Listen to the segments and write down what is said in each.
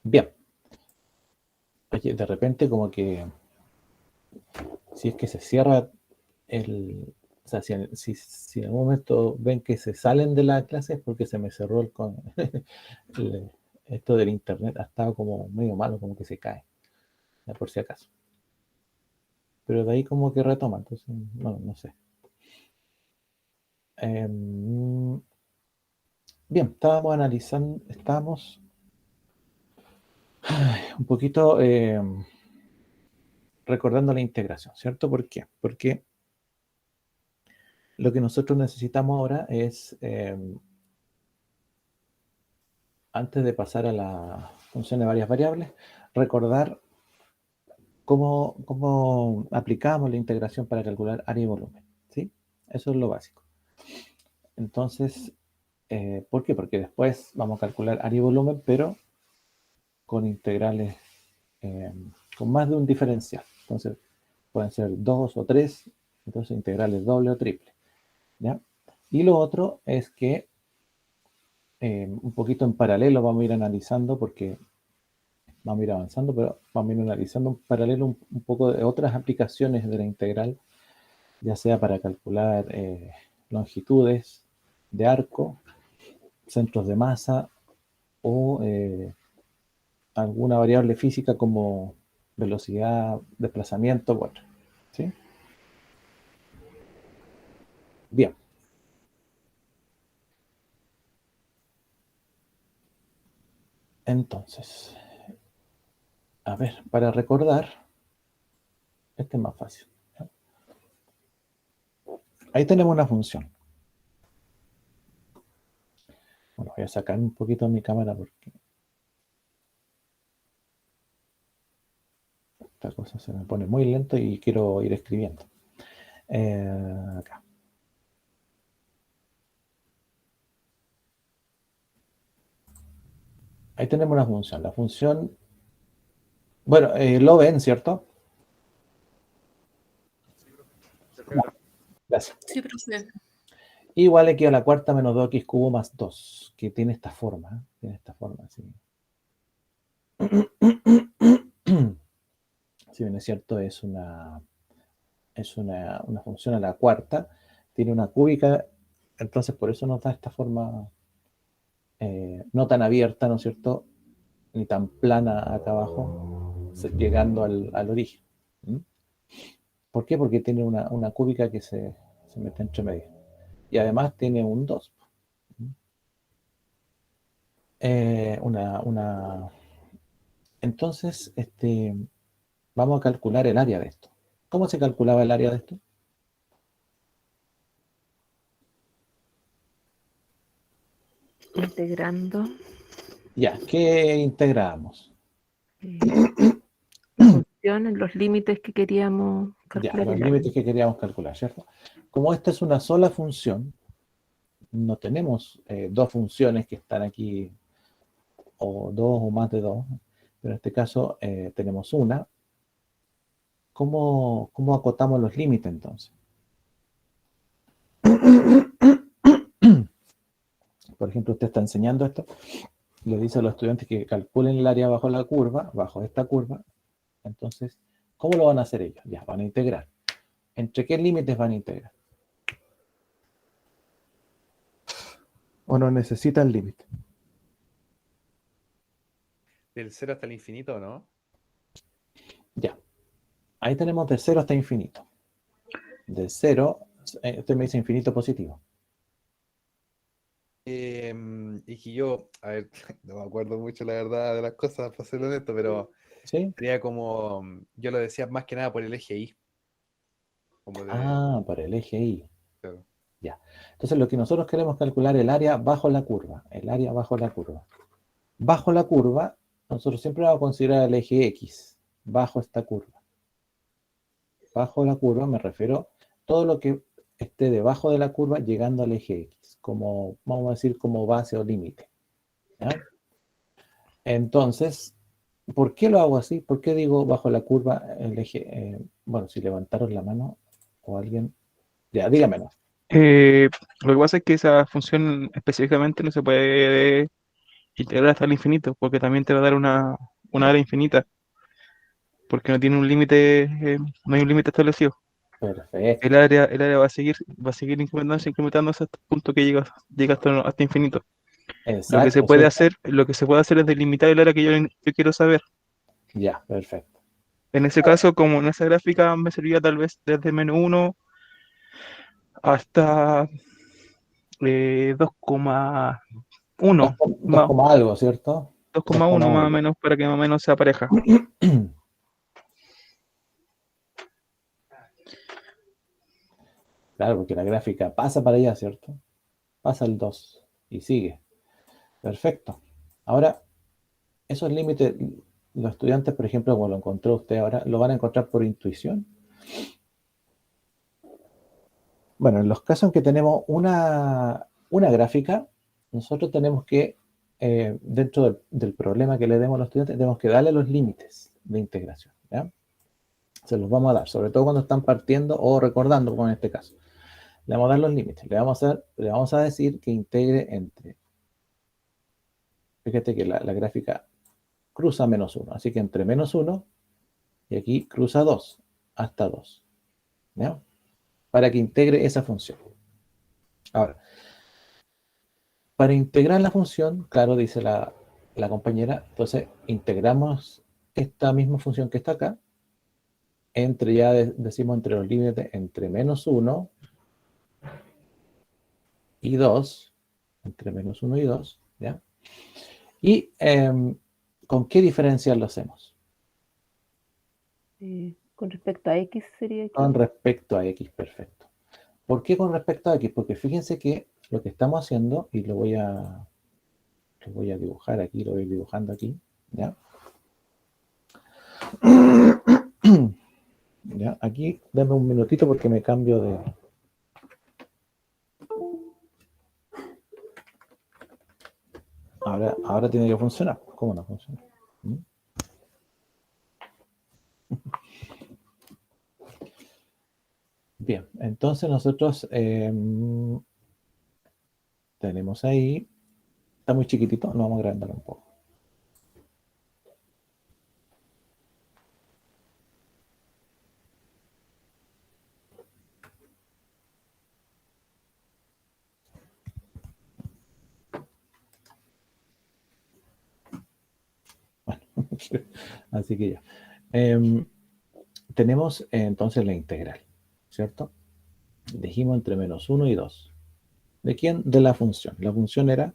Bien. Oye, de repente como que si es que se cierra o sea, si en algún momento ven que se salen de la clase es porque se me cerró el- esto del internet ha estado como medio malo, como que se cae, ya por si acaso. Pero de ahí como que retoma, entonces, bueno, no sé. Em, bien, estábamos un poquito recordando la integración, ¿cierto? ¿Por qué? Porque lo que nosotros necesitamos ahora es, antes de pasar a la función de varias variables, recordar cómo aplicamos la integración para calcular área y volumen, ¿sí? Eso es lo básico. Entonces, ¿por qué? Porque después vamos a calcular área y volumen, pero con integrales, eh, con más de un diferencial. Entonces, pueden ser dos o tres, entonces integrales doble o triple, ¿ya? Y lo otro es que un poquito en paralelo vamos a ir analizando, porque vamos a ir avanzando, pero vamos a ir analizando en paralelo un poco de otras aplicaciones de la integral, ya sea para calcular longitudes de arco, centros de masa o alguna variable física como velocidad, desplazamiento, bueno, ¿sí? Bien, entonces, a ver, para recordar, este es más fácil, ¿ya? Ahí tenemos una función. Bueno, voy a sacar un poquito mi cámara porque esta cosa se me pone muy lento y quiero ir escribiendo. Acá. Ahí tenemos una función. La función, bueno, lo ven, ¿cierto? Perfecto. Gracias. Sí, profe. Igual aquí a la cuarta menos 2x cubo más 2, que tiene esta forma, ¿eh? Tiene esta forma, así. Si bien es cierto, es una función a la cuarta, tiene una cúbica, entonces por eso nos da esta forma no tan abierta, ¿no es cierto? Ni tan plana acá abajo, llegando al origen. ¿Mm? ¿Por qué? Porque tiene una cúbica que se mete entre medio. Y además tiene un 2. Entonces, vamos a calcular el área de esto. ¿Cómo se calculaba el área de esto? Integrando Ya, ¿qué integrábamos? la función en los límites que queríamos Ya, calcular los el área. límites que queríamos calcular, ¿cierto? Como esta es una sola función, no tenemos dos funciones que están aquí, o dos o más de dos, pero en este caso tenemos una. ¿Cómo acotamos los límites entonces? Por ejemplo, usted está enseñando esto, le dice a los estudiantes que calculen el área bajo la curva, bajo esta curva. Entonces, ¿cómo lo van a hacer ellos? Ya, van a integrar. ¿Entre qué límites van a integrar? ¿O no necesitan límite? Del cero hasta el infinito, ¿no? Ya, ahí tenemos de 0 hasta infinito. De 0, usted me dice infinito positivo. Y que yo, a ver, no me acuerdo mucho la verdad de las cosas, para ser honesto, pero ¿Sí? sería como, yo lo decía más que nada por el eje Y, como de, Ah, para el eje Y. claro. Ya. Entonces, lo que nosotros queremos calcular es el área bajo la curva. El área bajo la curva. Bajo la curva, nosotros siempre vamos a considerar el eje X. Bajo esta curva. Bajo la curva me refiero a todo lo que esté debajo de la curva llegando al eje X, como vamos a decir como base o límite, ¿ya? Entonces, ¿por qué lo hago así? ¿Por qué digo bajo la curva el eje? Bueno, si levantaron la mano o alguien, ya, dígamelo. Eh, lo que pasa es que esa función específicamente no se puede integrar hasta el infinito, porque también te va a dar una área infinita, porque no tiene un límite, no hay un límite establecido. Perfecto. El área va a seguir incrementándose hasta el punto que llega hasta infinito. Exacto, Lo que se puede hacer es delimitar el área que yo quiero saber. ya, perfecto. En ese caso, como en esa gráfica me servía tal vez desde -1 hasta 2,1, 2 coma algo, ¿cierto? 2,1 más o menos, para que más o menos sea pareja. Claro, porque la gráfica pasa para allá, ¿cierto? Pasa el 2 y sigue. Perfecto. Ahora, esos límites, los estudiantes, por ejemplo, como lo encontró usted ahora, lo van a encontrar por intuición. Bueno, en los casos en que tenemos una gráfica, nosotros tenemos que, dentro del problema que le demos a los estudiantes, tenemos que darle los límites de integración, ¿ya? Se los vamos a dar, sobre todo cuando están partiendo o recordando, como en este caso. Le vamos a dar los límites. Le vamos a decir que integre entre. Fíjate que la gráfica cruza -1. Así que entre -1 y aquí cruza 2, hasta 2. ¿Ya? Para que integre esa función. Ahora, para integrar la función, claro, dice la compañera, entonces integramos esta misma función que está acá, decimos entre los límites entre -1 y 2, entre -1 y 2, ¿ya? ¿Y con qué diferencial lo hacemos? Con respecto a X sería aquí. Con respecto a X, perfecto. ¿Por qué con respecto a X? Porque fíjense que lo que estamos haciendo, y lo voy a dibujar aquí, lo voy dibujando aquí, ¿ya? ¿Ya? Aquí, dame un minutito porque me cambio de... Ahora tiene que funcionar. ¿Cómo no funciona? ¿Mm? Bien, entonces nosotros tenemos ahí, está muy chiquitito, no vamos a agrandarlo un poco. Bueno, así que ya. Tenemos entonces la integral, ¿cierto? Dijimos entre -1 y 2. ¿De quién? De la función. La función era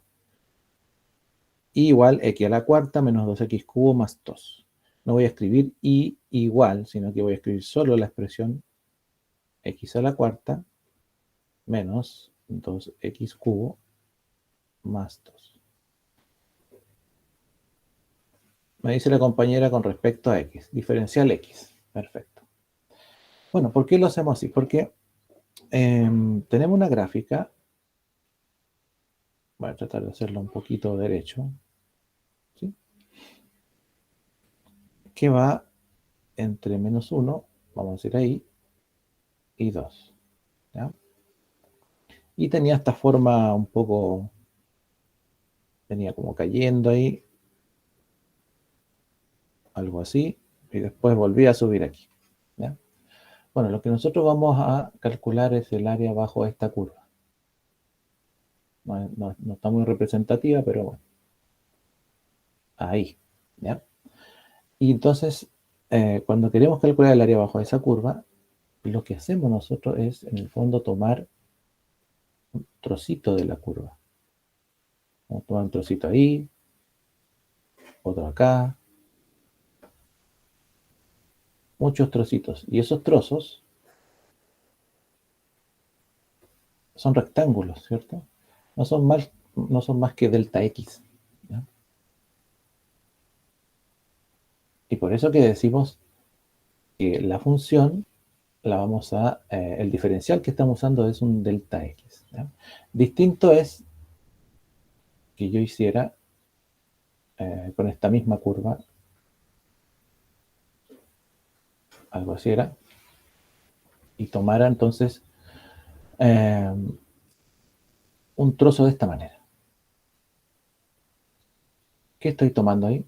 y igual x a la cuarta menos 2x cubo más 2. No voy a escribir y igual, sino que voy a escribir solo la expresión x a la cuarta menos 2x cubo más 2. Me dice la compañera con respecto a x, diferencial x. Perfecto. Bueno, ¿por qué lo hacemos así? Porque tenemos una gráfica, voy a tratar de hacerlo un poquito derecho, ¿sí? Que va entre -1, vamos a decir ahí, y 2. ¿Ya? Y tenía esta forma un poco, venía como cayendo ahí, algo así, y después volví a subir aquí. ¿Ya? Bueno, lo que nosotros vamos a calcular es el área bajo esta curva. No está muy representativa, pero bueno, ahí. ¿Ya? Y entonces, cuando queremos calcular el área bajo esa curva, lo que hacemos nosotros es, en el fondo, tomar un trocito de la curva. Vamos a tomar un trocito ahí, otro acá, muchos trocitos. Y esos trozos son rectángulos, ¿cierto? No son más que delta X. ¿Ya? Y por eso que decimos que la función el diferencial que estamos usando es un delta X. ¿Ya? Distinto es que yo hiciera con esta misma curva, algo así era, y tomara entonces un trozo de esta manera. ¿Qué estoy tomando ahí?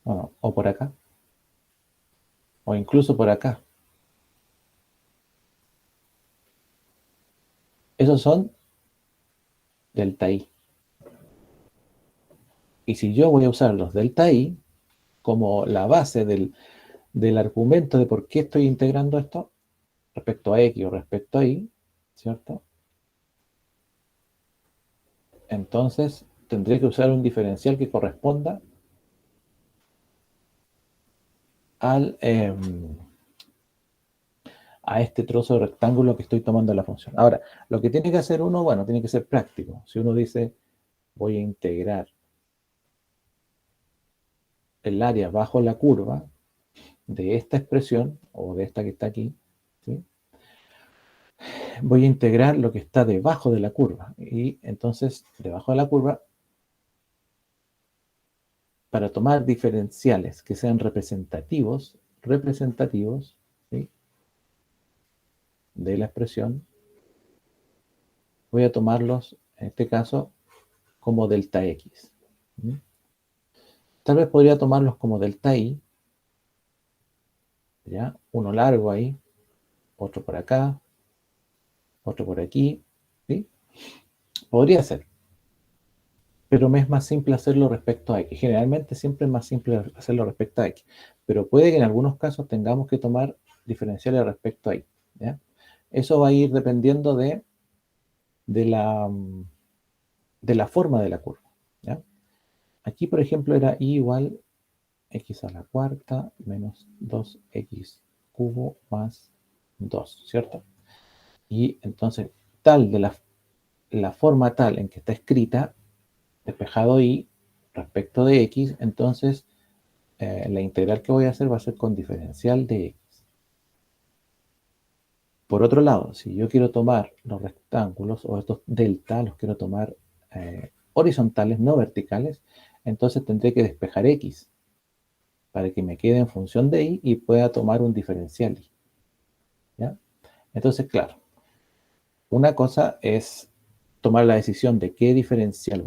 O por acá, o incluso por acá. Esos son delta i. Y si yo voy a usar los delta i como la base del argumento de por qué estoy integrando esto respecto a x o respecto a y, ¿cierto? Entonces tendré que usar un diferencial que corresponda al, a este trozo de rectángulo que estoy tomando la función. Ahora, lo que tiene que hacer uno, bueno, tiene que ser práctico. Si uno dice, voy a integrar el área bajo la curva de esta expresión, o de esta que está aquí, ¿sí? Voy a integrar lo que está debajo de la curva. Y entonces, debajo de la curva, para tomar diferenciales que sean representativos, ¿sí? De la expresión, voy a tomarlos, en este caso, como delta x. ¿Sí? Tal vez podría tomarlos como delta y, ¿ya? Uno largo ahí, otro por acá, otro por aquí, ¿sí? Podría ser, pero me es más simple hacerlo respecto a x. Generalmente siempre es más simple hacerlo respecto a x, pero puede que en algunos casos tengamos que tomar diferenciales respecto a y, ¿ya? Eso va a ir dependiendo de la, de la forma de la curva, ¿ya? Aquí, por ejemplo, era y igual x a la cuarta menos 2x cubo más 2, ¿cierto? Y entonces, tal de la forma tal en que está escrita, despejado y respecto de x, entonces la integral que voy a hacer va a ser con diferencial de x. Por otro lado, si yo quiero tomar los rectángulos o estos delta, los quiero tomar horizontales, no verticales, entonces tendré que despejar x para que me quede en función de y pueda tomar un diferencial y, ¿ya? Entonces, claro, una cosa es tomar la decisión de qué diferencial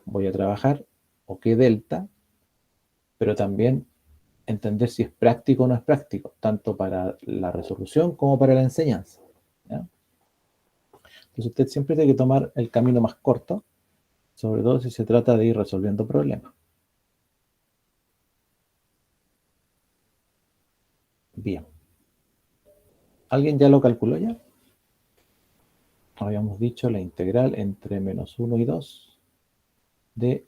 voy a trabajar o qué delta, pero también entender si es práctico o no es práctico, tanto para la resolución como para la enseñanza, ¿ya? Entonces usted siempre tiene que tomar el camino más corto, sobre todo si se trata de ir resolviendo problemas. Bien. ¿Alguien ya lo calculó ya? Habíamos dicho la integral entre menos 1 y 2 de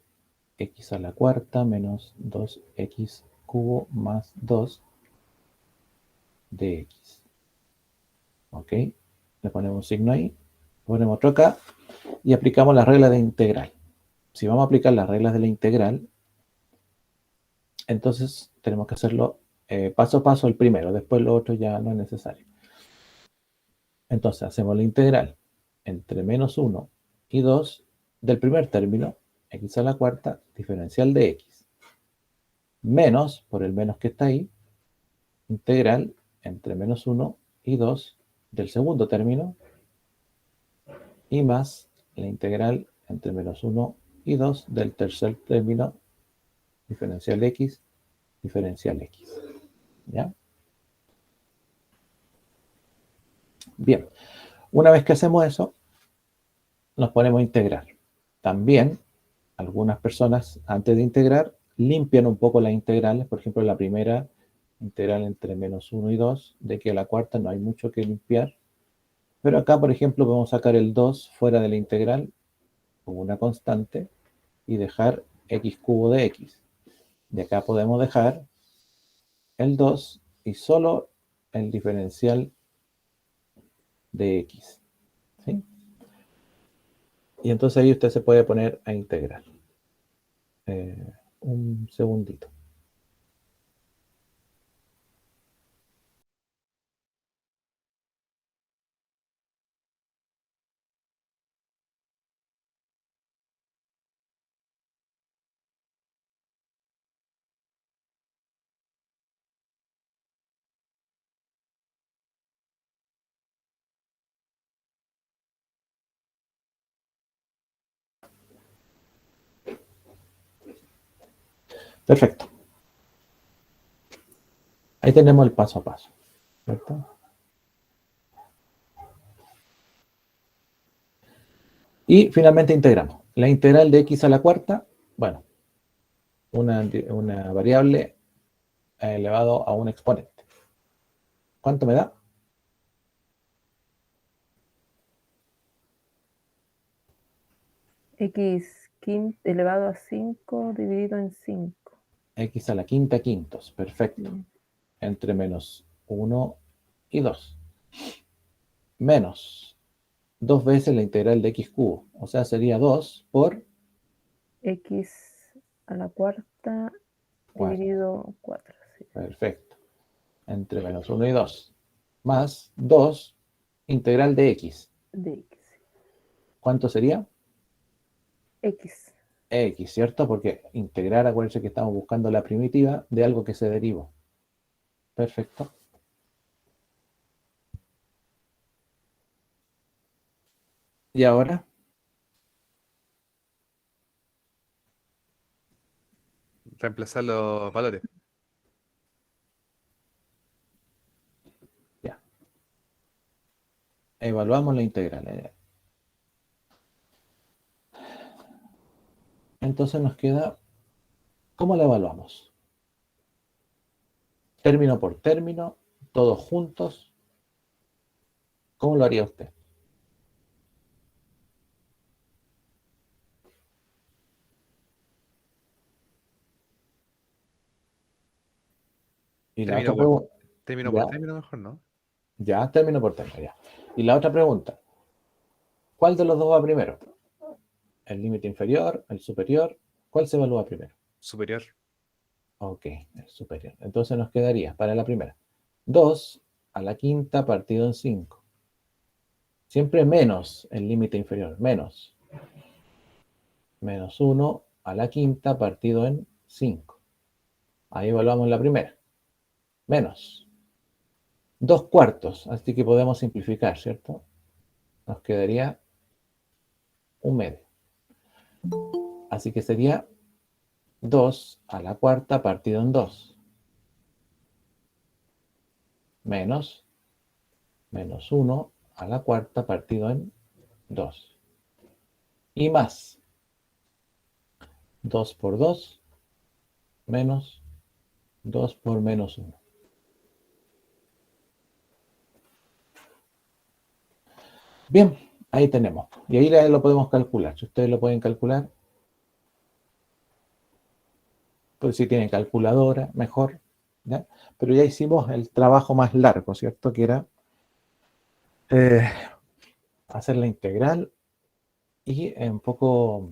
x a la cuarta menos 2x cubo más 2 de x. ¿Ok? Le ponemos un signo ahí, ponemos otro acá y aplicamos las reglas de integral. Si vamos a aplicar las reglas de la integral, entonces tenemos que hacerlo paso a paso el primero, después lo otro ya no es necesario. Entonces hacemos la integral entre menos 1 y 2 del primer término, x a la cuarta, diferencial de x, menos, por el menos que está ahí, integral entre menos 1 y 2 del segundo término, y más la integral entre menos 1 y 2 del tercer término, diferencial x, diferencial x. ¿Ya? Bien, una vez que hacemos eso, nos ponemos a integrar. También, algunas personas, antes de integrar, limpian un poco las integrales. Por ejemplo, la primera integral entre menos 1 y 2, de que a la cuarta no hay mucho que limpiar. Pero acá, por ejemplo, podemos sacar el 2 fuera de la integral como una constante y dejar x cubo de x. De acá podemos dejar el 2 y solo el diferencial de x, ¿sí? Y entonces ahí usted se puede poner a integrar. Un segundito. Perfecto. Ahí tenemos el paso a paso, ¿cierto? Y finalmente integramos. La integral de x a la cuarta, bueno, una variable elevado a un exponente. ¿Cuánto me da? X elevado a 5 dividido en 5. X a la quinta quintos. Perfecto. Entre menos 1 y 2. Menos 2 veces la integral de x cubo. O sea, sería 2 por X a la cuarta 4. dividido 4. Sí. Perfecto. Entre menos 1 y 2. Más 2 integral de x. De X. ¿Cuánto sería? X. X, ¿cierto? Porque integrar, acuérdense que estamos buscando la primitiva de algo que se derivó. Perfecto. Y ahora, Reemplazar los valores. ya. Evaluamos la integral. Entonces nos queda, ¿cómo la evaluamos? Término por término, todos juntos. ¿Cómo lo haría usted? Y la otra pregunta, Término ya, por término mejor, ¿no? ya, término por término, ya. Y la otra pregunta, ¿cuál de los dos va primero? ¿El límite inferior, el superior? ¿Cuál se evalúa primero? Superior. Ok, el superior. Entonces nos quedaría para la primera 2 a la quinta partido en 5. Siempre menos el límite inferior, menos. Menos 1 a la quinta partido en 5. Ahí evaluamos la primera. Menos 2 cuartos, así que podemos simplificar, ¿cierto? Nos quedaría un medio. Así que sería 2 a la cuarta partido en 2. Menos 1 a la cuarta partido en 2. Y más 2 por 2 menos 2 por menos 1. Bien, ahí tenemos. Y ahí lo podemos calcular. Si ustedes lo pueden calcular, pues si tienen calculadora, mejor. ¿Ya? Pero ya hicimos el trabajo más largo, ¿cierto? Que era eh, hacer la integral y un poco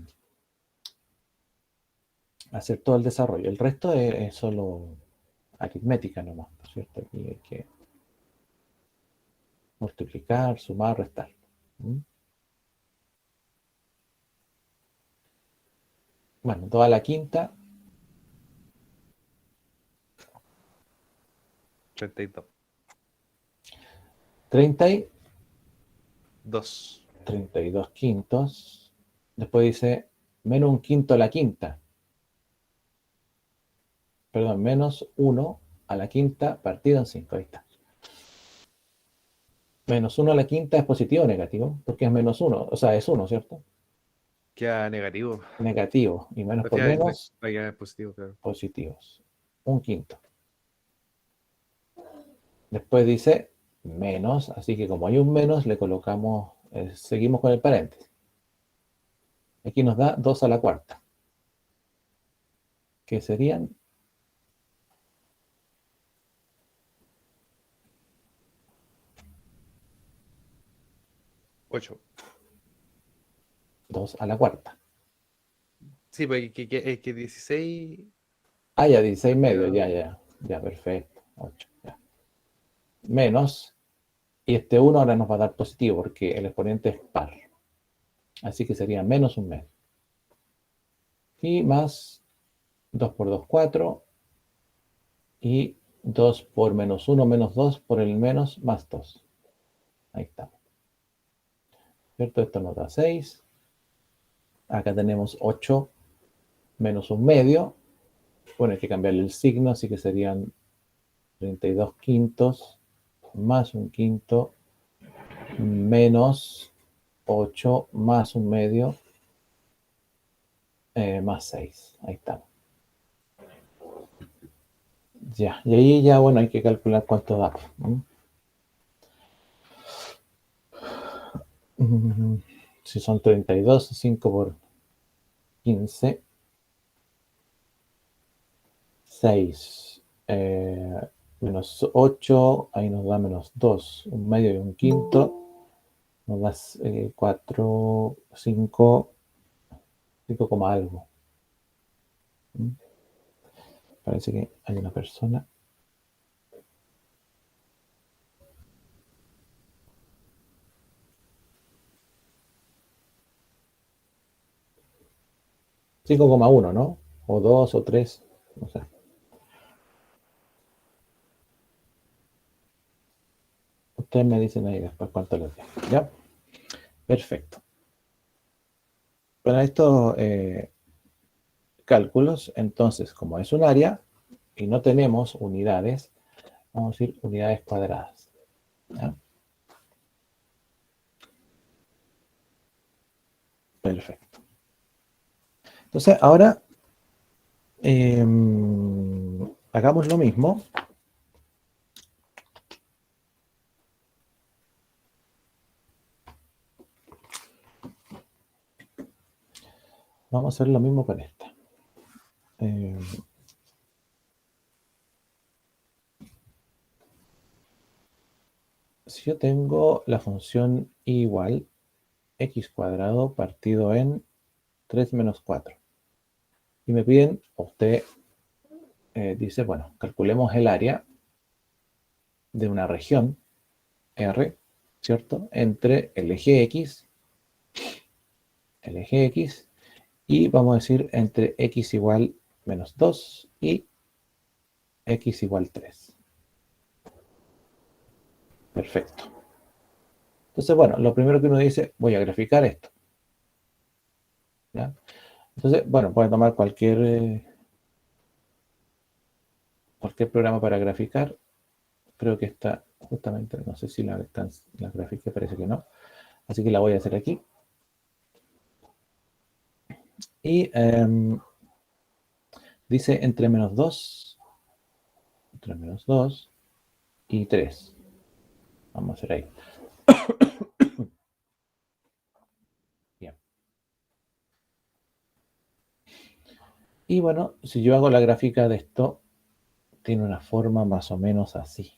hacer todo el desarrollo. El resto es solo aritmética nomás, ¿cierto? Aquí hay que multiplicar, sumar, restar. ¿Mm? Bueno, toda la quinta, 32. 30 y 2. 32 quintos. Después dice menos un quinto a la quinta. Perdón, menos 1 a la quinta partido en 5. Ahí está. Menos 1 a la quinta es positivo o negativo, porque es menos 1, o sea, es 1, ¿cierto? Queda negativo. Negativo. Y menos por Efectivamente, menos, va a quedar positivo, claro. positivos. Un quinto. Después dice menos, así que como hay un menos, le colocamos, seguimos con el paréntesis. Aquí nos da 2 a la cuarta, que serían 8. 2 a la cuarta. Sí, pues que 16. Ah, ya, 16 medio, Ya. ya, perfecto. 8, ya. Menos, y este 1 ahora nos va a dar positivo, porque el exponente es par. Así que sería menos un medio. Y más 2 por 2, 4. Y 2 por menos 1, menos 2 por el menos más 2. Ahí está. ¿Cierto? Esto nos da 6. Acá tenemos 8 menos un medio. Bueno, hay que cambiarle el signo, así que serían 32 quintos más un quinto menos 8 más un medio más 6. Ahí está. Ya, y ahí ya, bueno, hay que calcular cuánto da. Si son 32, 5 por 15, 6 menos 8, ahí nos da menos 2, un medio y un quinto, nos da 4, 5, 5 coma algo. Parece que hay una persona. Cinco coma uno, ¿no? O 2 o 3, no sé. Ustedes me dicen ahí después cuánto les dejo. ¿Ya? Perfecto. Para estos cálculos, entonces, como es un área y no tenemos unidades, vamos a decir unidades cuadradas. ¿Ya? Perfecto. Entonces, ahora hagamos lo mismo. Vamos a hacer lo mismo con esta. Si yo tengo la función y igual x cuadrado partido en 3 menos 4 y me piden, usted dice, bueno, calculemos el área de una región R, ¿cierto? Entre el eje X y vamos a decir entre x igual menos 2 y x igual 3. Perfecto. Entonces, bueno, lo primero que uno dice, voy a graficar esto. ¿Ya? Entonces, bueno, puede tomar cualquier programa para graficar. Creo que está justamente, no sé si la grafiqué, parece que no. Así que la voy a hacer aquí. Y dice entre menos 2 y 3. Vamos a hacer ahí. Bien. Y bueno, si yo hago la gráfica de esto, tiene una forma más o menos así.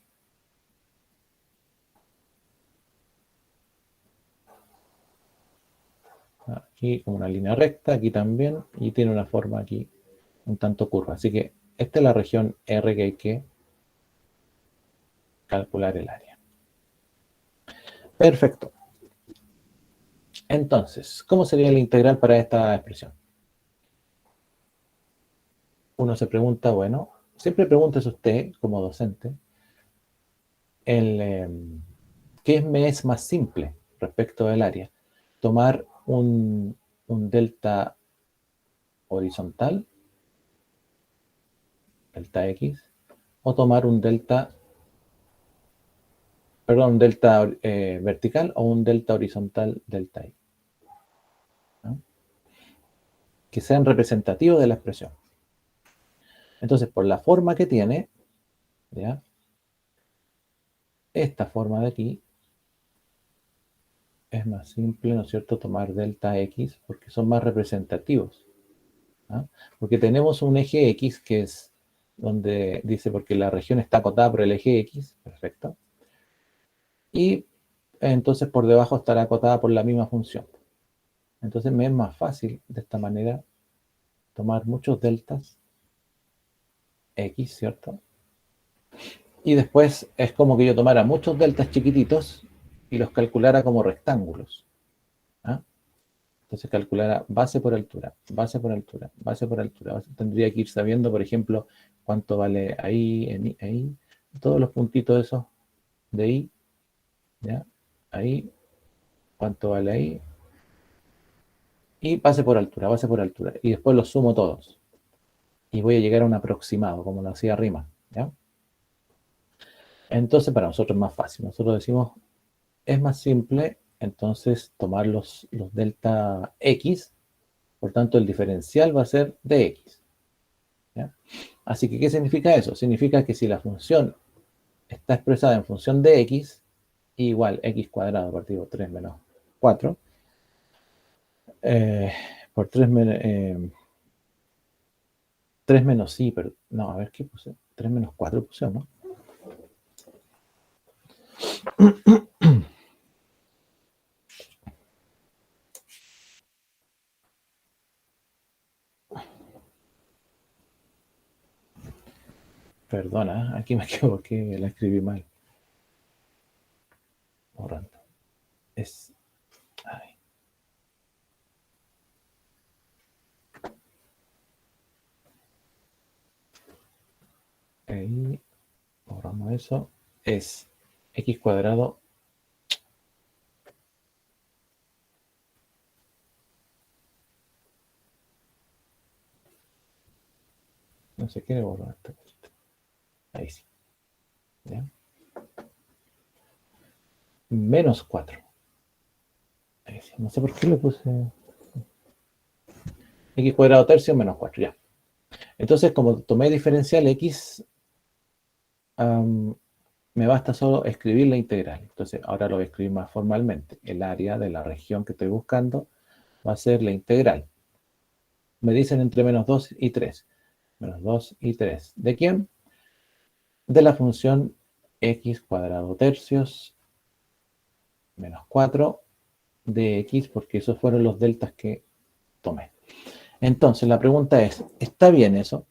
Aquí como una línea recta, aquí también, y tiene una forma aquí un tanto curva. Así que esta es la región R que hay que calcular el área. Perfecto. Entonces, ¿cómo sería el integral para esta expresión? Uno se pregunta, bueno, siempre pregúntese usted como docente, ¿qué me es más simple respecto del área? ¿Tomar un delta horizontal, delta X, o tomar un delta vertical o un delta horizontal, delta Y? ¿No? Que sean representativos de la expresión. Entonces, por la forma que tiene, ¿ya? Esta forma de aquí es más simple, ¿no es cierto?, tomar delta X porque son más representativos. ¿Ah? Porque tenemos un eje X que es donde dice porque la región está acotada por el eje X, perfecto. Y entonces por debajo estará acotada por la misma función. Entonces me es más fácil de esta manera tomar muchos deltas X, ¿cierto? Y después es como que yo tomara muchos deltas chiquititos y los calculara como rectángulos. ¿Ah? Entonces calculara base por altura, base por altura, base por altura. Tendría que ir sabiendo, por ejemplo, cuánto vale ahí, ahí, todos los puntitos esos de ahí, ¿ya? Ahí, cuánto vale ahí. Y base por altura, base por altura. Y después los sumo todos. y voy a llegar a un aproximado, como lo hacía Riemann, ¿ya? Entonces, para nosotros es más fácil. Nosotros decimos, es más simple, entonces, tomar los delta x, por tanto, el diferencial va a ser dx, ¿ya? Así que, ¿qué significa eso? Significa que si la función está expresada en función de x, igual x cuadrado partido 3 menos 4, por 3 menos... 3 menos sí, pero no, a ver qué puse. 3 menos 4 puse, ¿no? Perdona, aquí me equivoqué, la escribí mal. Borrando. Es. Ay. Ahí borramos eso. Es x cuadrado. No se quiere borrar esta cosita. Ahí sí. ¿Ya? Menos 4. Ahí sí. No sé por qué le puse x cuadrado tercio menos 4. Ya. Entonces, como tomé diferencial x, me basta solo escribir la integral. Entonces, ahora lo voy a escribir más formalmente. El área de la región que estoy buscando va a ser la integral. Me dicen entre menos 2 y 3. Menos 2 y 3. ¿De quién? De la función x cuadrado tercios menos 4 de x, porque esos fueron los deltas que tomé. Entonces, la pregunta es, ¿está bien eso?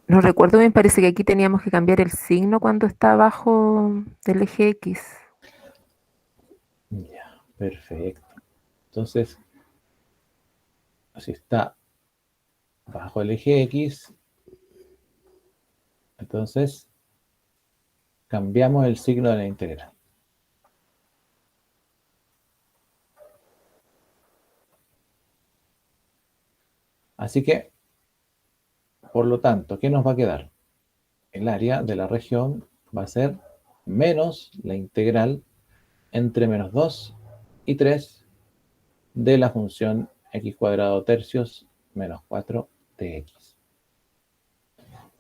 No recuerdo bien, parece que aquí teníamos que cambiar el signo cuando está abajo del eje X. Ya, perfecto. Entonces, si está bajo el eje X, entonces cambiamos el signo de la integral. Así que, por lo tanto, ¿qué nos va a quedar? El área de la región va a ser menos la integral entre menos 2 y 3 de la función x cuadrado tercios menos 4 de x.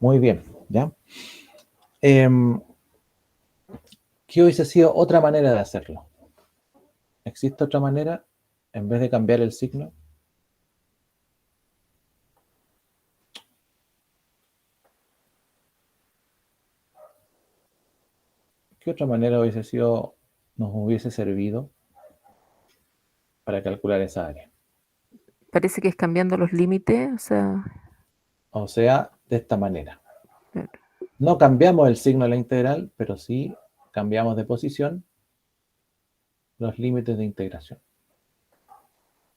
Muy bien, ¿ya? ¿Qué hubiese sido otra manera de hacerlo? ¿Existe otra manera en vez de cambiar el signo? ¿Qué otra manera nos hubiese servido para calcular esa área? Parece que es cambiando los límites, o sea, O sea, de esta manera. claro. No cambiamos el signo de la integral, pero sí cambiamos de posición los límites de integración.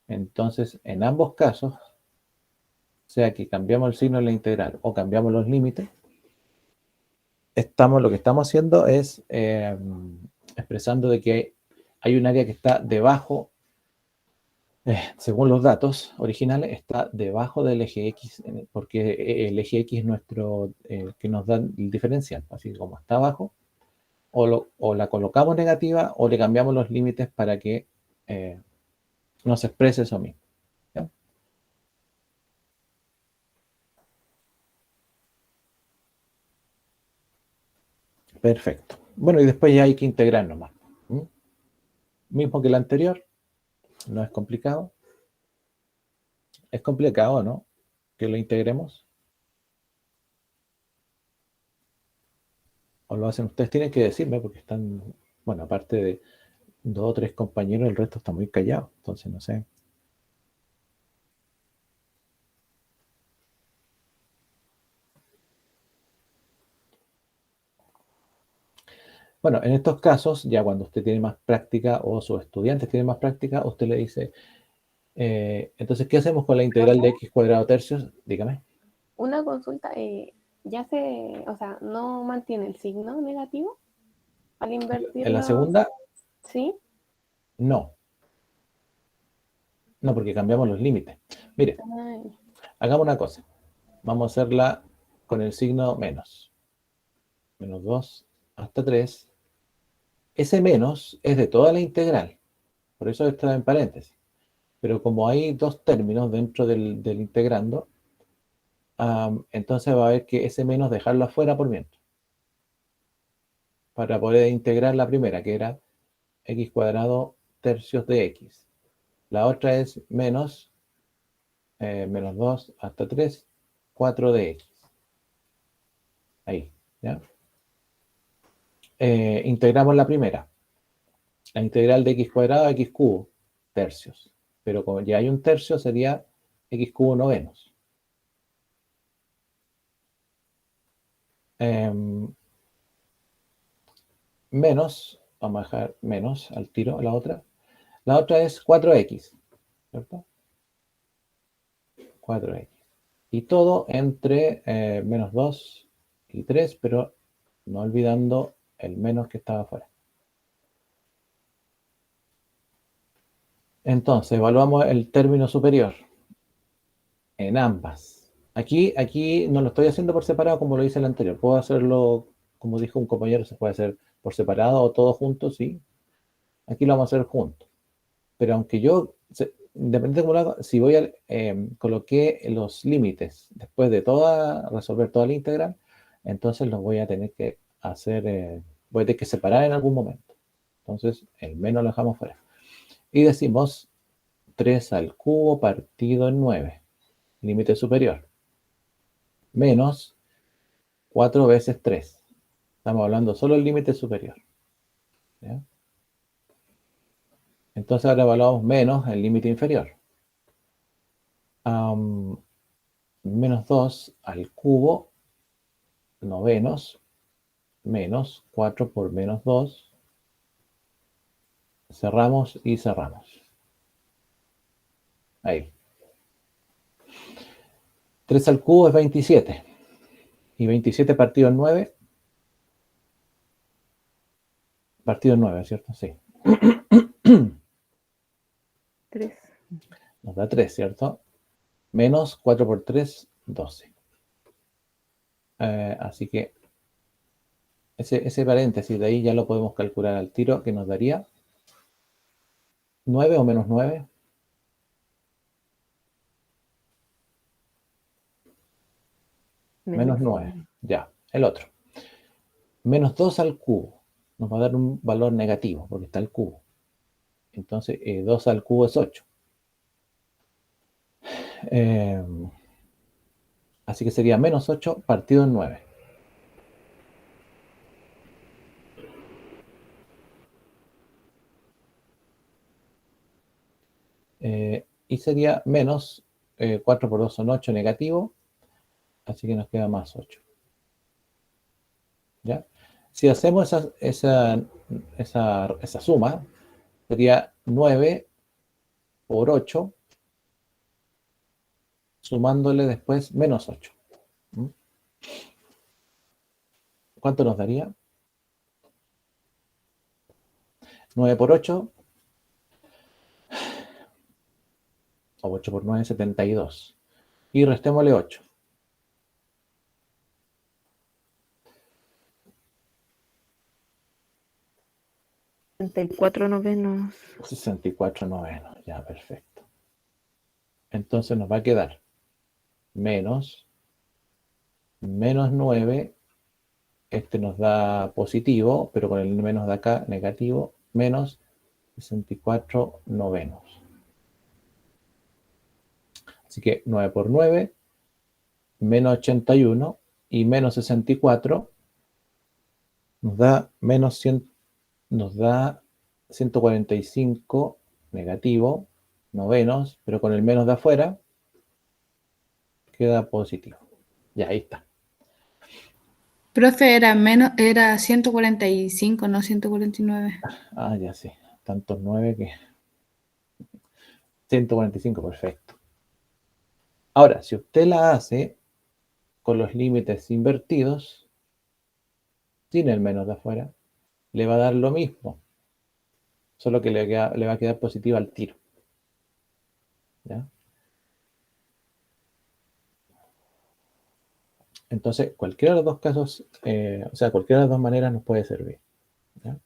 Entonces, en ambos casos, sea que cambiamos el signo de la integral o cambiamos los límites, lo que estamos haciendo es expresando de que hay un área que está debajo, según los datos originales, está debajo del eje X, porque el eje X es nuestro, que nos da el diferencial. Así que como está abajo, o la colocamos negativa o le cambiamos los límites para que nos exprese eso mismo. ¿Ya? Perfecto. Bueno, y después ya hay que integrar nomás. ¿Mm? Mismo que el anterior, no es complicado. Es complicado, ¿no? Que lo integremos. O lo hacen ustedes, tienen que decirme porque están, bueno, aparte de 2 o 3 compañeros, el resto está muy callado. Entonces, no sé. Bueno, en estos casos, ya cuando usted tiene más práctica o sus estudiantes tienen más práctica, usted le dice, entonces, ¿qué hacemos con la integral de x cuadrado tercios? Dígame. Una consulta, o sea, no mantiene el signo negativo al En la invertirlo. segunda, ¿Sí? No. No, porque cambiamos los límites. Mire, Ay, hagamos una cosa. Vamos a hacerla con el signo menos. Menos 2 hasta 3. Ese menos es de toda la integral. Por eso está en paréntesis. Pero como hay dos términos dentro del integrando, entonces va a haber que ese menos dejarlo afuera por mientras. Para poder integrar la primera, que era x cuadrado tercios de x. La otra es menos 2 hasta 3, 4 de x. Ahí, ¿ya? Integramos la primera. La integral de x cuadrado a x cubo, tercios. Pero como ya hay un tercio, sería x cubo novenos. Menos, vamos a dejar menos al tiro la otra. La otra es 4x, ¿cierto? 4x. Y todo entre menos 2 y 3, pero no olvidando el menos que estaba afuera. Entonces, evaluamos el término superior en ambas. Aquí no lo estoy haciendo por separado como lo hice el anterior. Puedo hacerlo, como dijo un compañero, se puede hacer por separado o todo junto, sí. Aquí lo vamos a hacer juntos. Pero aunque yo, independientemente de cómo lo haga, si voy a coloqué los límites después de resolver toda la integral, entonces los voy a tener que hacer, voy a tener que separar en algún momento. Entonces, el menos lo dejamos fuera. Y decimos 3 al cubo partido en 9, límite superior, menos 4 veces 3. Estamos hablando solo del límite superior. ¿Ya? Entonces ahora evaluamos menos el límite inferior. Menos 2 al cubo novenos, menos 4 por menos 2. Cerramos y cerramos. Ahí. 3 al cubo es 27. Y 27 partido en 9. Partido en 9, ¿cierto? Sí. 3. Nos da 3, ¿cierto? Menos 4 por 3, 12. Así que ese paréntesis de ahí ya lo podemos calcular al tiro, que nos daría 9 o menos 9. Menos 9. Ya, el otro. Menos 2 al cubo. Nos va a dar un valor negativo, porque está el cubo. Entonces, 2 al cubo es 8. Así que sería menos 8 partido en 9. Y sería menos 4 por 2 son 8 negativo. Así que nos queda más 8. ¿Ya? Si hacemos esa suma, sería 9 por 8, sumándole después menos 8. ¿Cuánto nos daría? 9 por 8, o 8 por 9, 72. Y restémosle 8. 64 novenos. 64 novenos. Ya, perfecto. Entonces nos va a quedar menos 9. Este nos da positivo, pero con el menos de acá negativo, menos 64 novenos. Así que 9 por 9, menos 81 y menos 64 nos da menos 100, nos da 145 negativo, novenos, pero con el menos de afuera queda positivo. Ya, ahí está. Profe, era 145, no 149. Ah, ya sé. Tantos 9 que... 145, perfecto. Ahora, si usted la hace con los límites invertidos, sin el menos de afuera, le va a dar lo mismo. solo que le va a quedar positiva al tiro. ¿Ya? Entonces, cualquiera de los dos casos, o sea, cualquiera de las dos maneras nos puede servir. ¿Ya?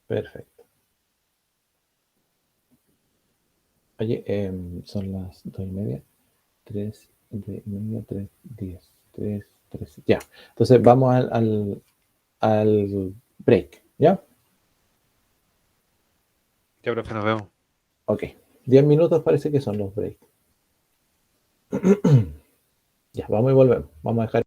Perfecto. Oye, son las 2:30, 3:30, 3:10, 3:13. Ya. Entonces vamos al break. ¿Ya? Ya, profe, nos vemos. Ok. 10 minutos parece que son los breaks. Ya, vamos y volvemos. Vamos a dejar.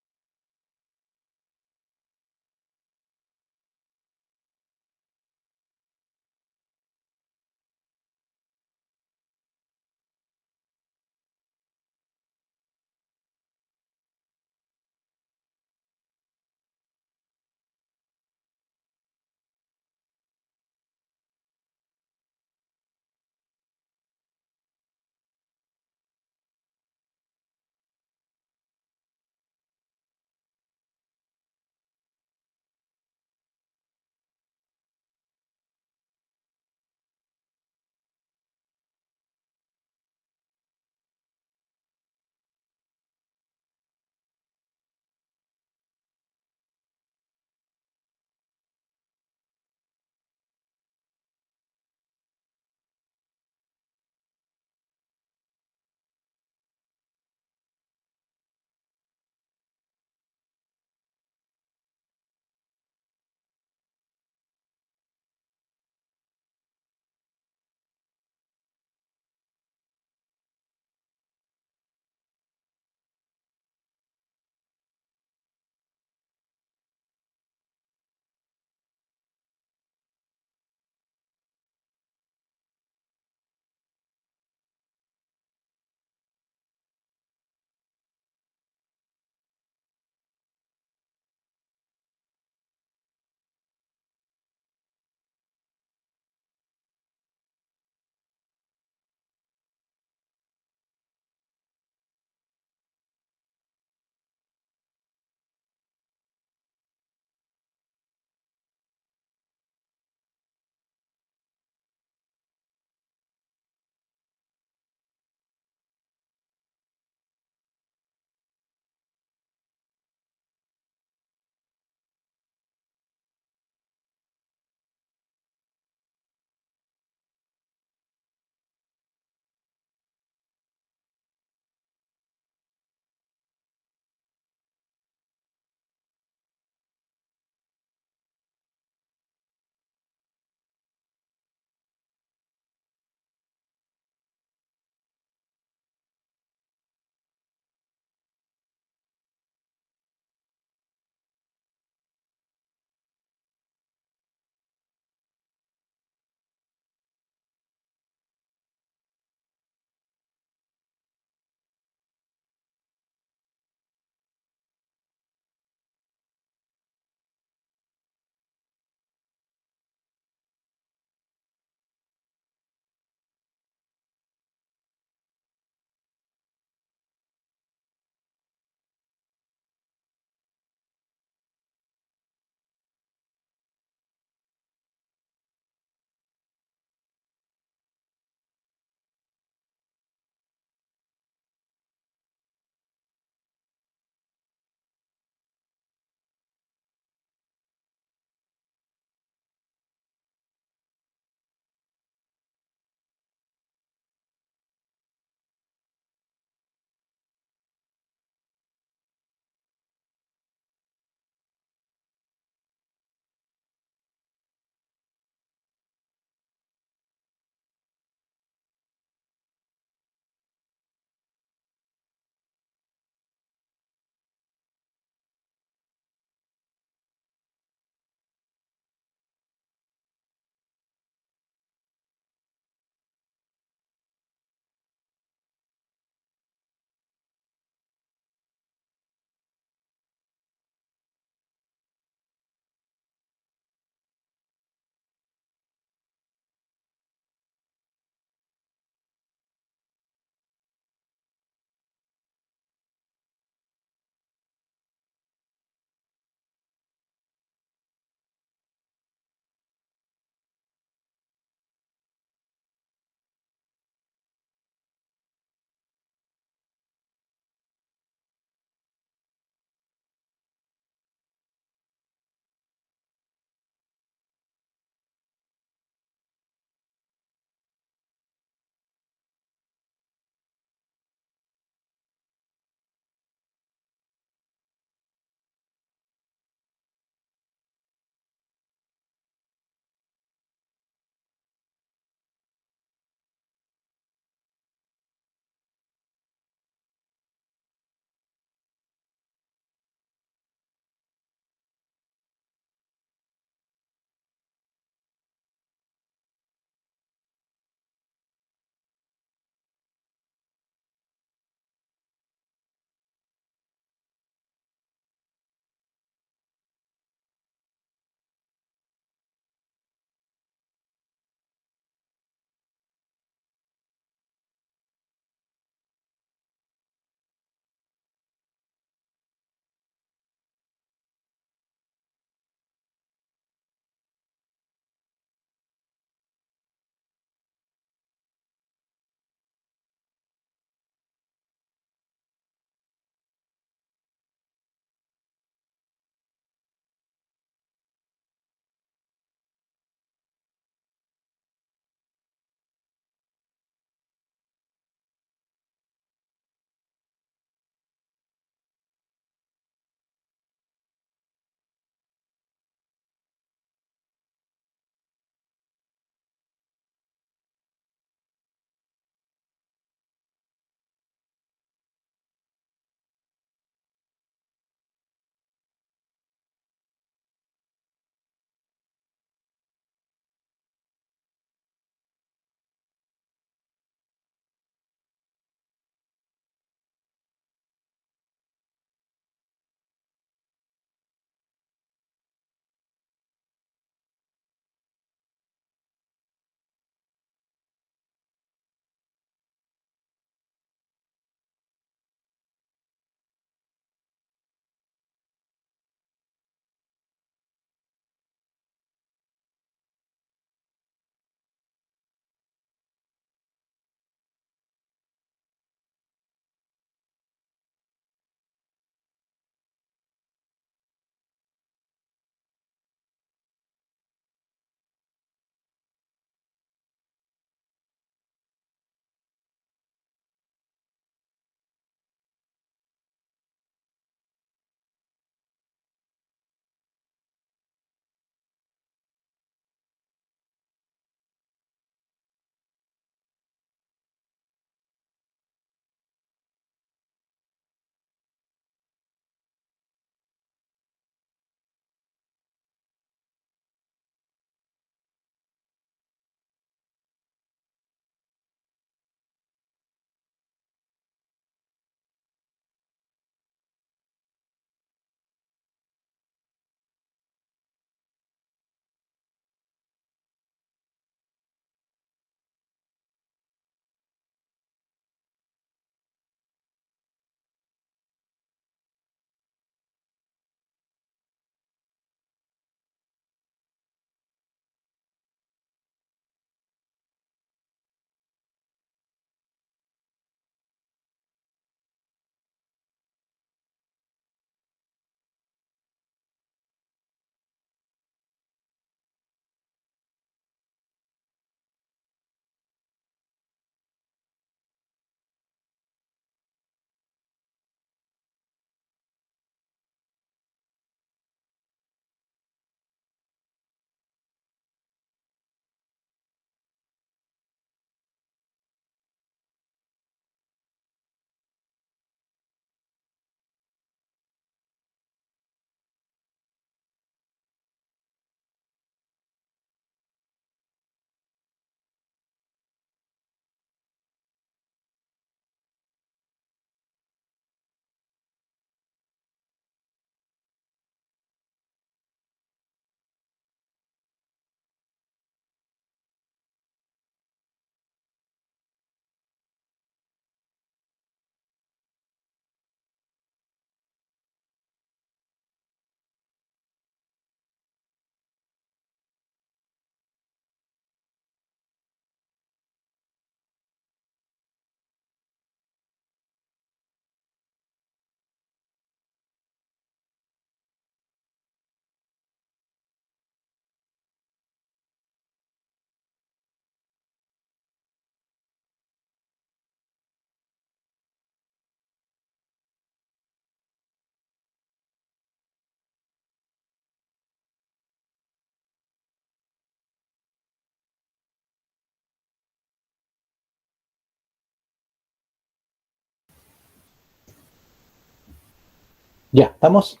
Ya, estamos.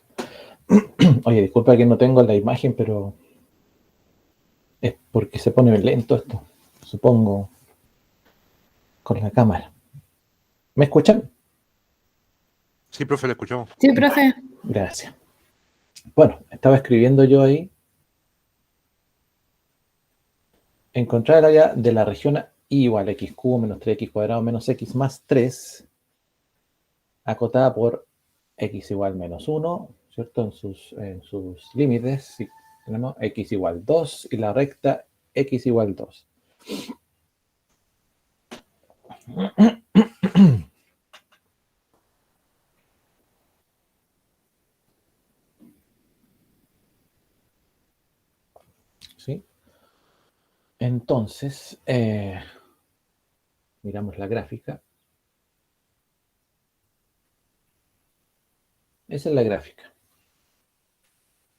Oye, disculpa que no tengo la imagen, pero es porque se pone lento esto, supongo, con la cámara. ¿Me escuchan? Sí, profe, le escuchamos. Sí, profe. Gracias. Bueno, estaba escribiendo yo ahí. Encontrar el área de la región I igual a x cubo menos 3x cuadrado menos x más 3, acotada por x igual menos 1, ¿cierto? En sus límites, sí, tenemos x igual 2 y la recta x igual 2. ¿Sí? Entonces, miramos la gráfica. Esa es la gráfica.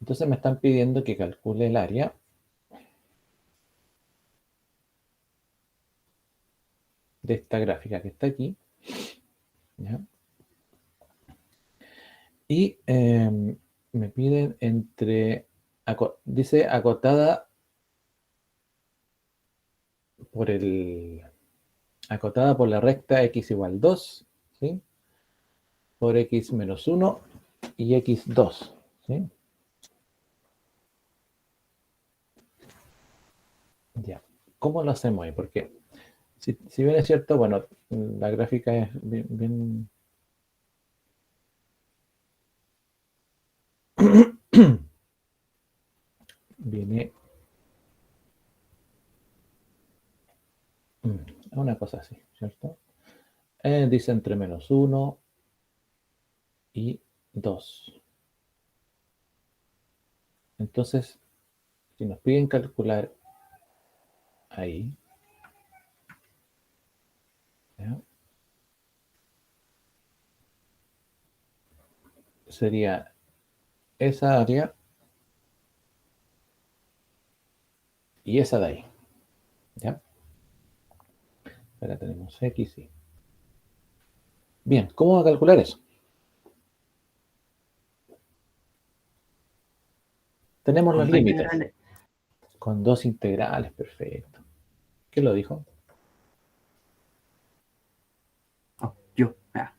Entonces me están pidiendo que calcule el área de esta gráfica que está aquí. ¿Ya? Y me piden dice acotada por la recta x igual 2, ¿sí? Por x menos 1 y x2, ¿sí? Ya. ¿Cómo lo hacemos ahí? Porque si bien es cierto, bueno, la gráfica es bien viene una cosa así, ¿cierto? Dice entre menos 1 y 2. Entonces, si nos piden calcular ahí, ¿ya? Sería esa área y esa de ahí, ¿ya? Ahora tenemos x y... Bien, ¿cómo va a calcular eso? Tenemos los Con dos límites. integrales. Con dos integrales, perfecto. ¿Qué lo dijo? Oh, yo. Ah.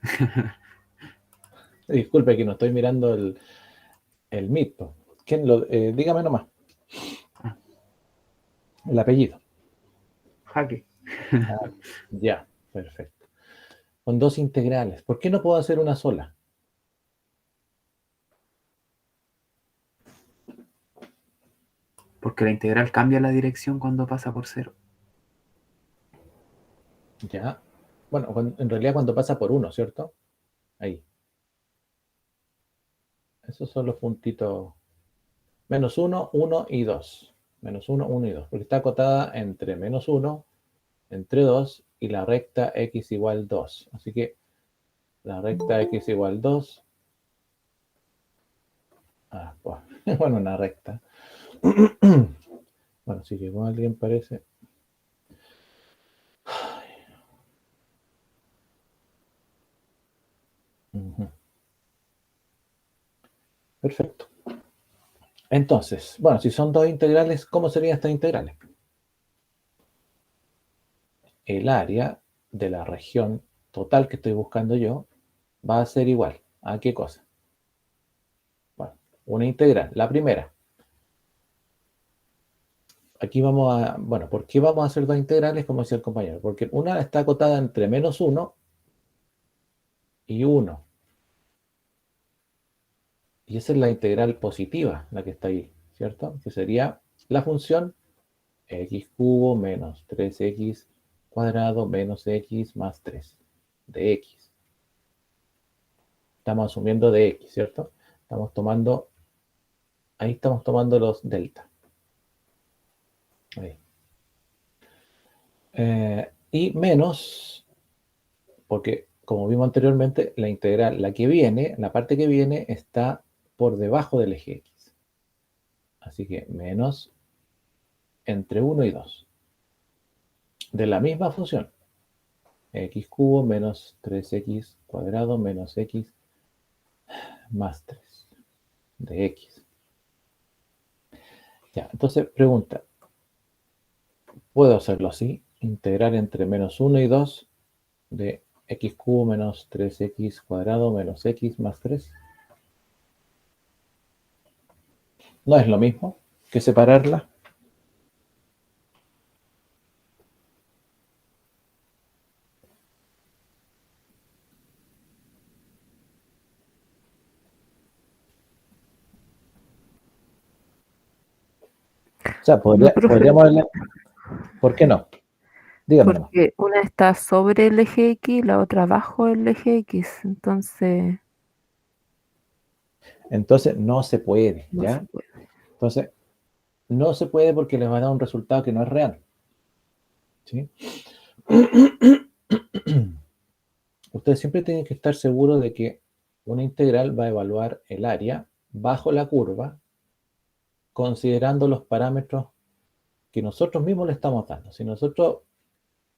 Disculpe que no estoy mirando el Meet, po. Dígame nomás. Ah. El apellido. Jaque. Ah, ya, perfecto. Con dos integrales. ¿Por qué no puedo hacer una sola? Porque la integral cambia la dirección cuando pasa por cero. Ya. Bueno, en realidad cuando pasa por uno, ¿cierto? Ahí. Esos son los puntitos. Menos 1, 1 y 2. Menos 1, 1 y 2. Porque está acotada entre menos 1, entre 2 y la recta x igual 2. Así que la recta x igual 2. Pues, bueno, una recta. Bueno, si llegó alguien parece. Ujú. Perfecto. Entonces, bueno, si son dos integrales, ¿cómo serían estas integrales? El área de la región total que estoy buscando yo va a ser igual. ¿A qué cosa? Bueno, una integral. La primera. Aquí bueno, ¿por qué vamos a hacer dos integrales, como decía el compañero? Porque una está acotada entre menos 1 y 1. Y esa es la integral positiva, la que está ahí, ¿cierto? Que sería la función x cubo menos 3x cuadrado menos x más 3 de x. Estamos asumiendo de x, ¿cierto? Ahí estamos tomando los delta. Ahí. Y menos, porque como vimos anteriormente, la integral, la parte que viene está por debajo del eje x. Así que menos entre 1 y 2. De la misma función, x cubo menos 3x cuadrado menos x más 3 de x. Ya, entonces pregunta, ¿puedo hacerlo así? Integrar entre menos 1 y 2 de x cubo menos 3x cuadrado menos x más 3. ¿No es lo mismo que separarla? O sea, No, profe, podríamos verla. ¿Por qué no? Dígame nomás. porque una está sobre el eje X y la otra bajo el eje X, entonces Entonces no se puede, no ¿ya? se puede. Entonces, no se puede porque les va a dar un resultado que no es real. ¿Sí? Ustedes siempre tienen que estar seguros de que una integral va a evaluar el área bajo la curva, considerando los parámetros que nosotros mismos le estamos dando. Si nosotros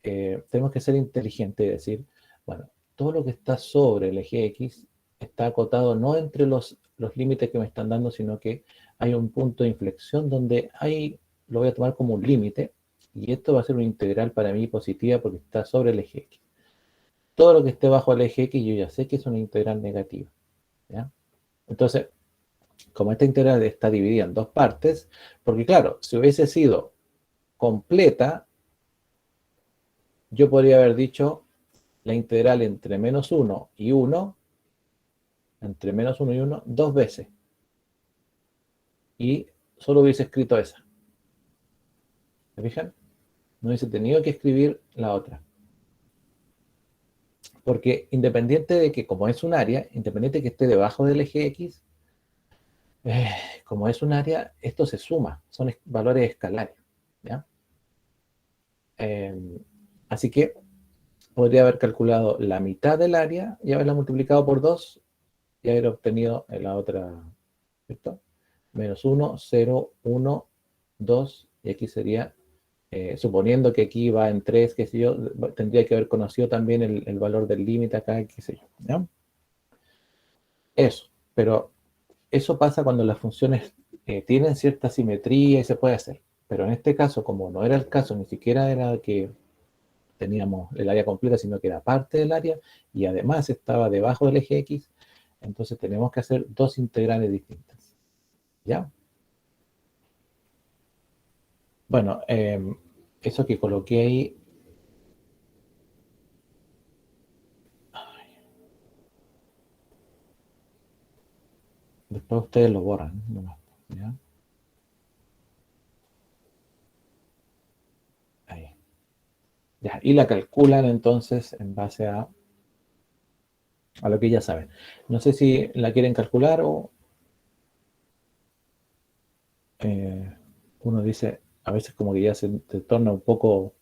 tenemos que ser inteligentes y decir, bueno, todo lo que está sobre el eje X está acotado no entre los límites que me están dando, sino que hay un punto de inflexión donde lo voy a tomar como un límite, y esto va a ser una integral para mí positiva porque está sobre el eje X. Todo lo que esté bajo el eje X yo ya sé que es una integral negativa, ¿ya? Entonces, como esta integral está dividida en dos partes, porque claro, si hubiese sido completa, yo podría haber dicho la integral entre menos 1 y 1, entre menos 1 y 1, dos veces. Y solo hubiese escrito esa. ¿Se fijan? No hubiese tenido que escribir la otra. Porque independiente de que, como es un área, independiente de que esté debajo del eje X, como es un área, esto se suma, son valores escalares, ¿ya? Así que podría haber calculado la mitad del área y haberla multiplicado por 2 y haber obtenido la otra, ¿cierto? Menos 1, 0, 1, 2, y aquí sería, suponiendo que aquí va en 3, qué sé yo, tendría que haber conocido también el valor del límite acá, qué sé yo, ¿ya? Eso, pero eso pasa cuando las funciones tienen cierta simetría y se puede hacer. Pero en este caso, como no era el caso, ni siquiera era que teníamos el área completa, sino que era parte del área y además estaba debajo del eje X, entonces tenemos que hacer dos integrales distintas. ¿Ya? Bueno, eso que coloqué ahí, después ustedes lo borran, ¿no? ¿Ya? Ahí. Ya, y la calculan entonces en base a lo que ya saben. No sé si la quieren calcular o uno dice, a veces como que ya se torna un poco,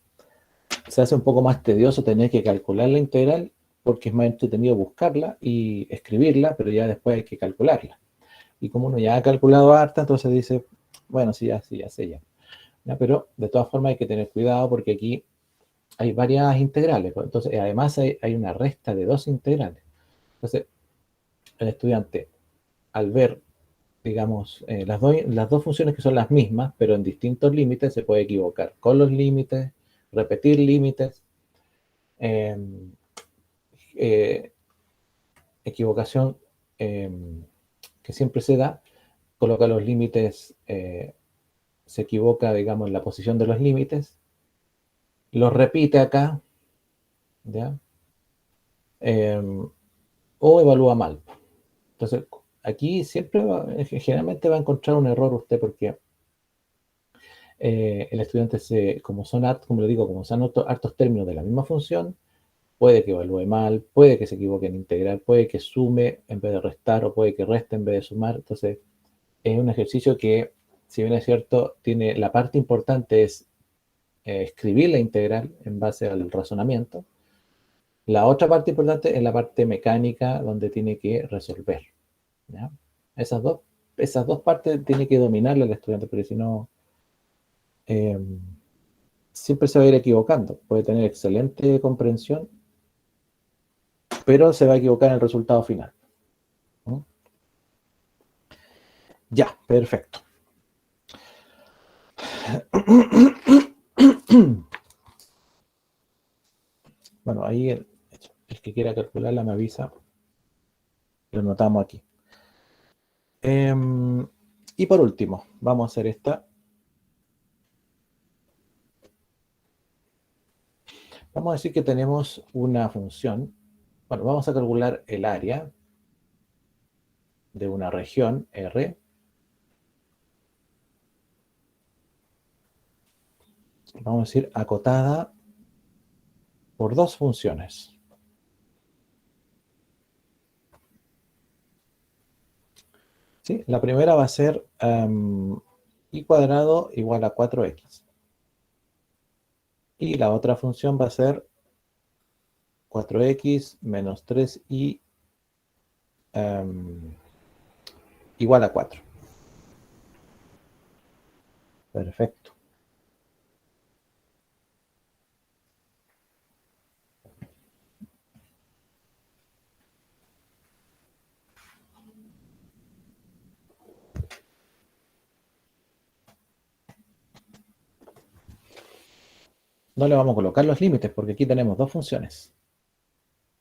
se hace un poco más tedioso tener que calcular la integral porque es más entretenido buscarla y escribirla, pero ya después hay que calcularla. Y como uno ya ha calculado harta, entonces dice, bueno, sí, ya sé ya. ¿Ya? Pero de todas formas hay que tener cuidado porque aquí hay varias integrales. Pues, entonces, además hay una resta de dos integrales. Entonces, el estudiante, al ver, digamos, las dos funciones que son las mismas, pero en distintos límites, se puede equivocar con los límites, repetir límites, equivocación que siempre se da, coloca los límites, se equivoca, digamos, en la posición de los límites, los repite acá, ¿ya? O evalúa mal. Entonces, aquí siempre, generalmente va a encontrar un error usted porque el estudiante, como le digo, como son hartos términos de la misma función, puede que evalúe mal, puede que se equivoque en integral, puede que sume en vez de restar o puede que reste en vez de sumar. Entonces, es un ejercicio que, si bien es cierto, tiene la parte importante es escribir la integral en base al razonamiento. La otra parte importante es la parte mecánica donde tiene que resolver, ¿ya? Esas dos partes tiene que dominarla el estudiante, porque si no, siempre se va a ir equivocando. Puede tener excelente comprensión, pero se va a equivocar en el resultado final, ¿no? Ya, perfecto. Bueno, ahí el que quiera calcularla me avisa. Lo notamos aquí. Y por último, vamos a hacer esta. Vamos a decir que tenemos una función. Bueno, vamos a calcular el área de una región R. Vamos a decir acotada por dos funciones. ¿Sí? La primera va a ser y cuadrado igual a 4x. Y la otra función va a ser 4x menos 3y igual a 4. Perfecto. No le vamos a colocar los límites porque aquí tenemos dos funciones.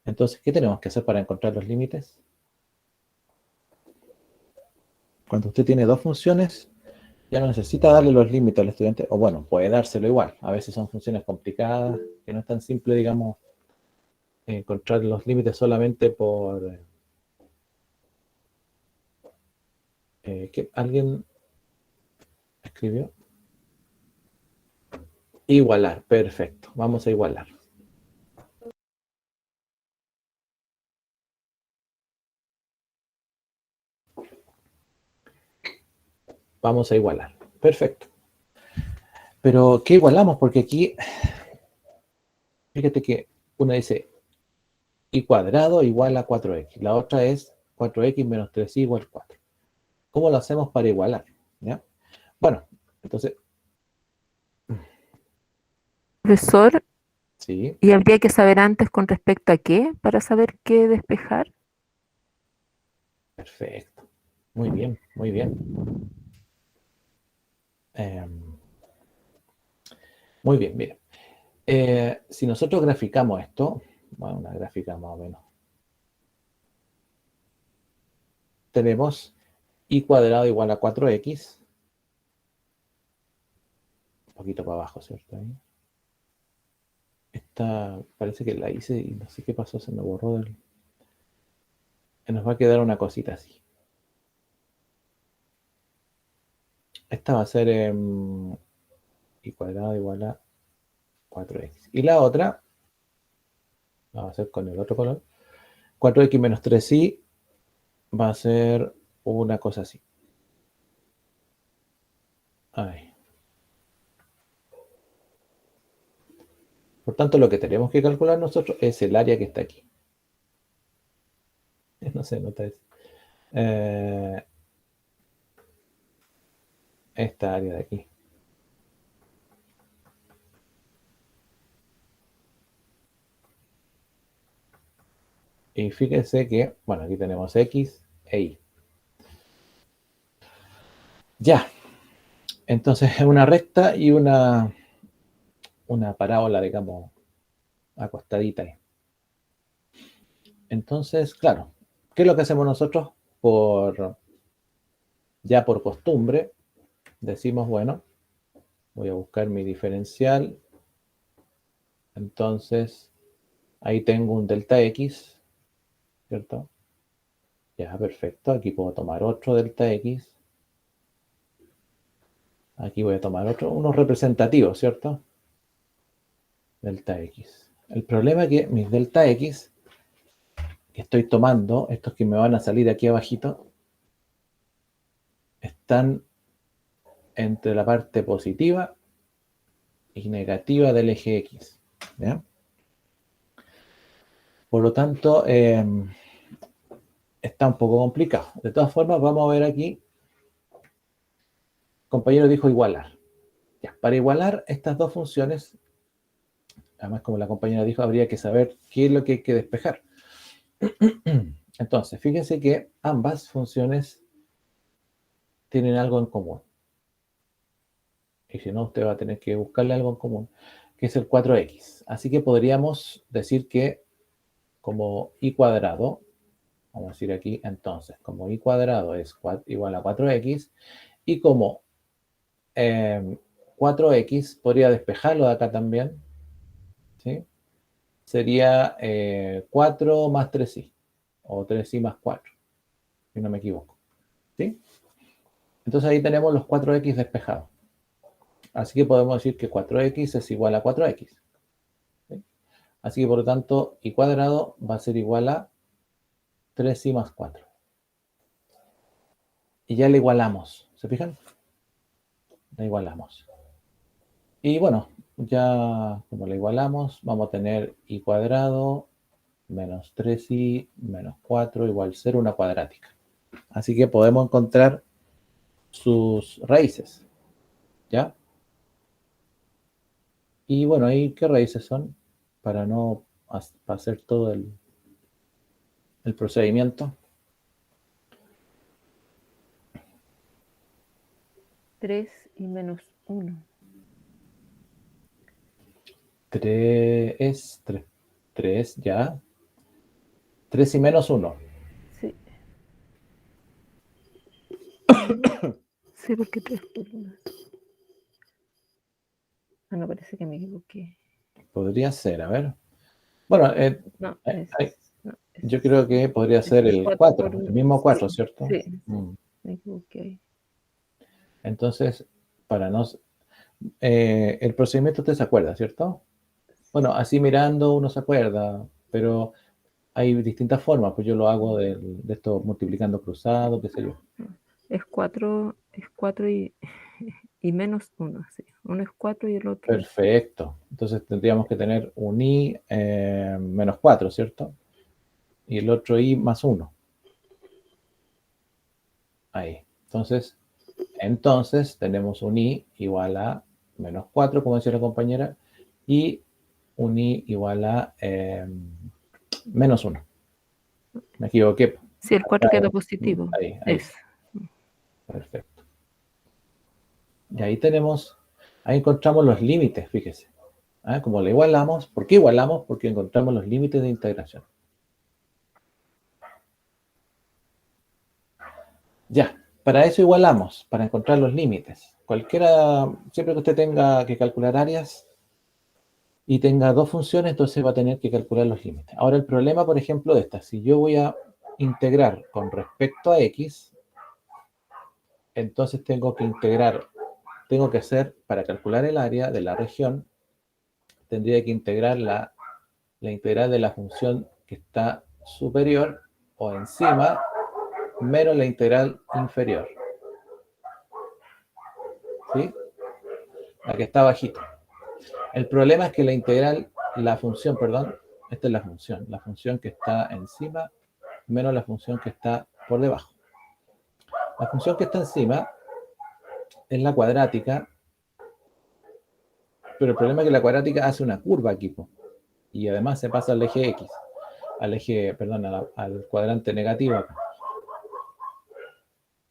Entonces, ¿qué tenemos que hacer para encontrar los límites? Cuando usted tiene dos funciones, ya no necesita darle los límites al estudiante, o bueno, puede dárselo igual. A veces son funciones complicadas, que no es tan simple, digamos, encontrar los límites solamente por... ¿qué? ¿Alguien escribió? Igualar, perfecto. Vamos a igualar. Vamos a igualar. Perfecto. Pero, ¿qué igualamos? Porque aquí, fíjate que una dice y cuadrado igual a 4x. La otra es 4x menos 3y igual a 4. ¿Cómo lo hacemos para igualar? ¿Ya? Bueno, entonces, Profesor, sí, ¿y habría que saber antes con respecto a qué para saber qué despejar? perfecto. Muy bien, muy bien. Muy bien, mira. Si nosotros graficamos esto, bueno, una gráfica más o menos, tenemos y cuadrado igual a 4x, un poquito para abajo, ¿cierto? Ahí. Esta parece que la hice y no sé qué pasó, se me borró del... Nos va a quedar una cosita así. Esta va a ser y cuadrado igual a 4x. Y la otra, la va a hacer con el otro color, 4x menos 3y va a ser una cosa así. Ahí. Por tanto, lo que tenemos que calcular nosotros es el área que está aquí. No se nota eso. Esta área de aquí. Y fíjense que, bueno, aquí tenemos X e Y. Ya. Entonces es una recta y una parábola, digamos, acostadita ahí. Entonces, claro, ¿qué es lo que hacemos nosotros? Ya por costumbre, decimos, bueno, voy a buscar mi diferencial. Entonces, ahí tengo un delta X, ¿cierto? Ya, perfecto. Aquí puedo tomar otro delta X. Aquí voy a tomar unos representativos, ¿cierto? Delta X. El problema es que mis delta X que estoy tomando, estos que me van a salir aquí abajito, están entre la parte positiva y negativa del eje X. ¿Ya? Por lo tanto, está un poco complicado. De todas formas, vamos a ver aquí. El compañero dijo igualar. Ya, para igualar estas dos funciones, además como la compañera dijo, habría que saber qué es lo que hay que despejar. Entonces, fíjense que ambas funciones tienen algo en común. Y si no, usted va a tener que buscarle algo en común, que es el 4x. Así que podríamos decir que como y cuadrado, vamos a decir aquí entonces, como y cuadrado es igual a 4x, y como 4x, podría despejarlo de acá también, ¿sí? Sería 4 más 3y, o 3y más 4, si no me equivoco, ¿sí? Entonces ahí tenemos los 4x despejados. Así que podemos decir que 4x es igual a 4x. ¿Sí? Así que por lo tanto, y cuadrado va a ser igual a 3y más 4. Y ya le igualamos, ¿se fijan? Le igualamos. Y bueno, ya como le igualamos, vamos a tener y cuadrado menos 3y menos 4 igual 0, una cuadrática. Así que podemos encontrar sus raíces, ¿ya? Y bueno, ahí qué raíces son, para no hacer todo el procedimiento. 3 y menos 1. 3, ya. 3 y menos 1. Sí. Sí, porque 3 por 1. Ah, no, parece que me equivoqué. Podría ser, a ver. Bueno, No, yo creo que podría ser el 4, el mismo 4, ¿cierto? Sí, me equivoqué ahí. Entonces, para no... el procedimiento usted se acuerda, ¿cierto? Bueno, así mirando uno se acuerda, pero hay distintas formas, pues yo lo hago de esto multiplicando cruzado, qué sé yo. Es 4 y menos 1, sí. Uno es 4 y el otro es... Perfecto. Entonces tendríamos que tener un i menos 4, ¿cierto? Y el otro i más 1. Ahí. Entonces tenemos un i igual a menos 4, como decía la compañera, y un i igual a menos 1. Me equivoqué. Sí, el 4 quedó positivo. Ahí. Es. Perfecto. Y ahí encontramos los límites, fíjese. Como le igualamos, ¿por qué igualamos? Porque encontramos los límites de integración. Ya, para eso igualamos, para encontrar los límites. Siempre que usted tenga que calcular áreas y tenga dos funciones, entonces va a tener que calcular los límites. Ahora el problema, por ejemplo, de esta, si yo voy a integrar con respecto a x, entonces tengo que hacer, para calcular el área de la región, tendría que integrar la integral de la función que está superior o encima menos la integral inferior. ¿Sí? La que está bajito. El problema es que la función que está encima menos la función que está por debajo. La función que está encima es la cuadrática, pero el problema es que la cuadrática hace una curva aquí, y además se pasa al eje X, al cuadrante negativo acá.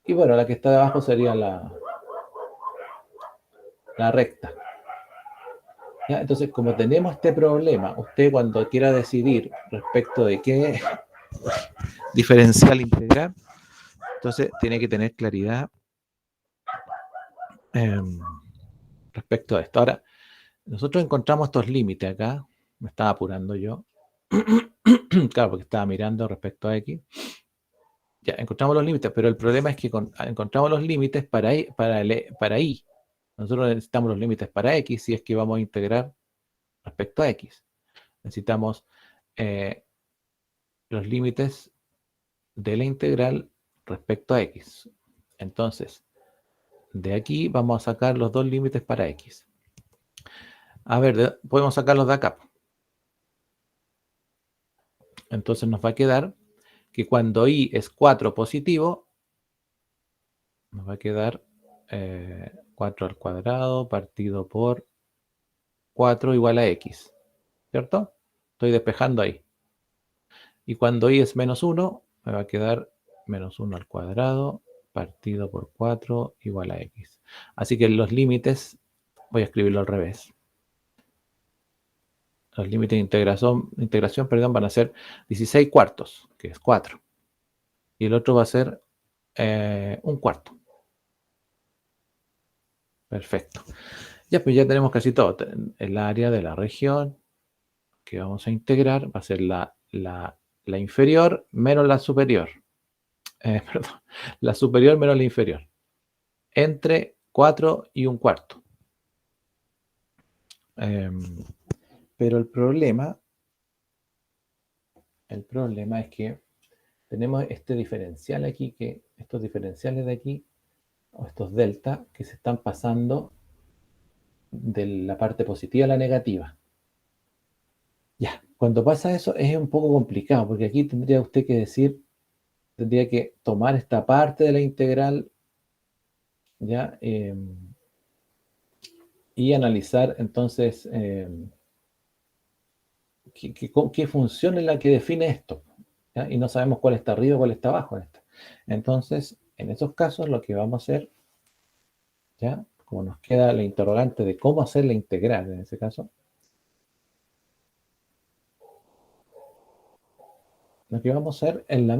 Y bueno, la que está debajo sería la recta. ¿Ya? Entonces, como tenemos este problema, usted cuando quiera decidir respecto de qué diferencial integrar, entonces tiene que tener claridad respecto a esto. Ahora, nosotros encontramos estos límites acá. Me estaba apurando yo. Claro, porque estaba mirando respecto a X. Ya, encontramos los límites, pero el problema es que encontramos los límites para Y. Nosotros necesitamos los límites para X si es que vamos a integrar respecto a X. Necesitamos los límites de la integral respecto a X. Entonces, de aquí vamos a sacar los dos límites para X. A ver, podemos sacarlos de acá. Entonces nos va a quedar que cuando y es 4 positivo, nos va a quedar 4 al cuadrado partido por 4 igual a x, ¿cierto? Estoy despejando ahí. Y cuando y es menos 1, me va a quedar menos 1 al cuadrado partido por 4 igual a x. Así que los límites, voy a escribirlo al revés. Los límites de integración, perdón, van a ser 16 cuartos, que es 4. Y el otro va a ser un cuarto. Perfecto. Ya, pues ya tenemos casi todo. El área de la región que vamos a integrar va a ser la inferior menos la superior. Perdón, la superior menos la inferior. Entre 4 y un cuarto. Pero el problema es que tenemos este diferencial aquí, que estos diferenciales de aquí, o estos delta, que se están pasando de la parte positiva a la negativa. Ya, cuando pasa eso es un poco complicado, porque aquí tendría usted que decir, tendría que tomar esta parte de la integral, ya, y analizar entonces qué función es la que define esto, ¿ya? Y no sabemos cuál está arriba y cuál está abajo en esto. Entonces, en esos casos lo que vamos a hacer, ya, como nos queda la interrogante de cómo hacer la integral en ese caso, lo que vamos a hacer es la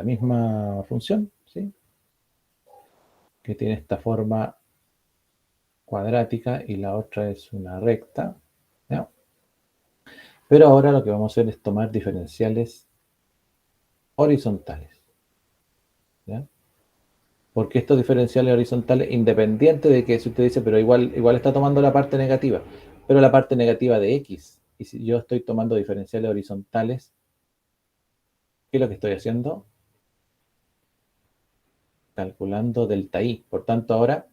misma función, ¿sí? Que tiene esta forma cuadrática y la otra es una recta, ¿ya? Pero ahora lo que vamos a hacer es tomar diferenciales horizontales, ¿ya? Porque estos diferenciales horizontales, independiente de que si usted dice, pero igual está tomando la parte negativa, pero la parte negativa de x, y si yo estoy tomando diferenciales horizontales, ¿qué es lo que estoy haciendo? Calculando delta i. Por tanto, ahora,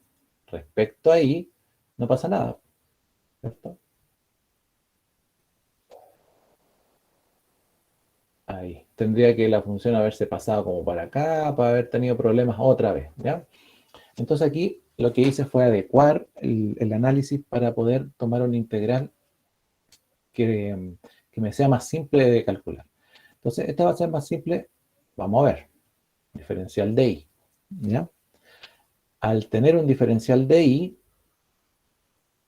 respecto a i, no pasa nada, ¿cierto? Ahí. Tendría que la función haberse pasado como para acá, para haber tenido problemas otra vez, ¿ya? Entonces aquí lo que hice fue adecuar el análisis para poder tomar una integral que me sea más simple de calcular. Entonces esta va a ser más simple, vamos a ver, diferencial de i, ¿ya? Al tener un diferencial de i,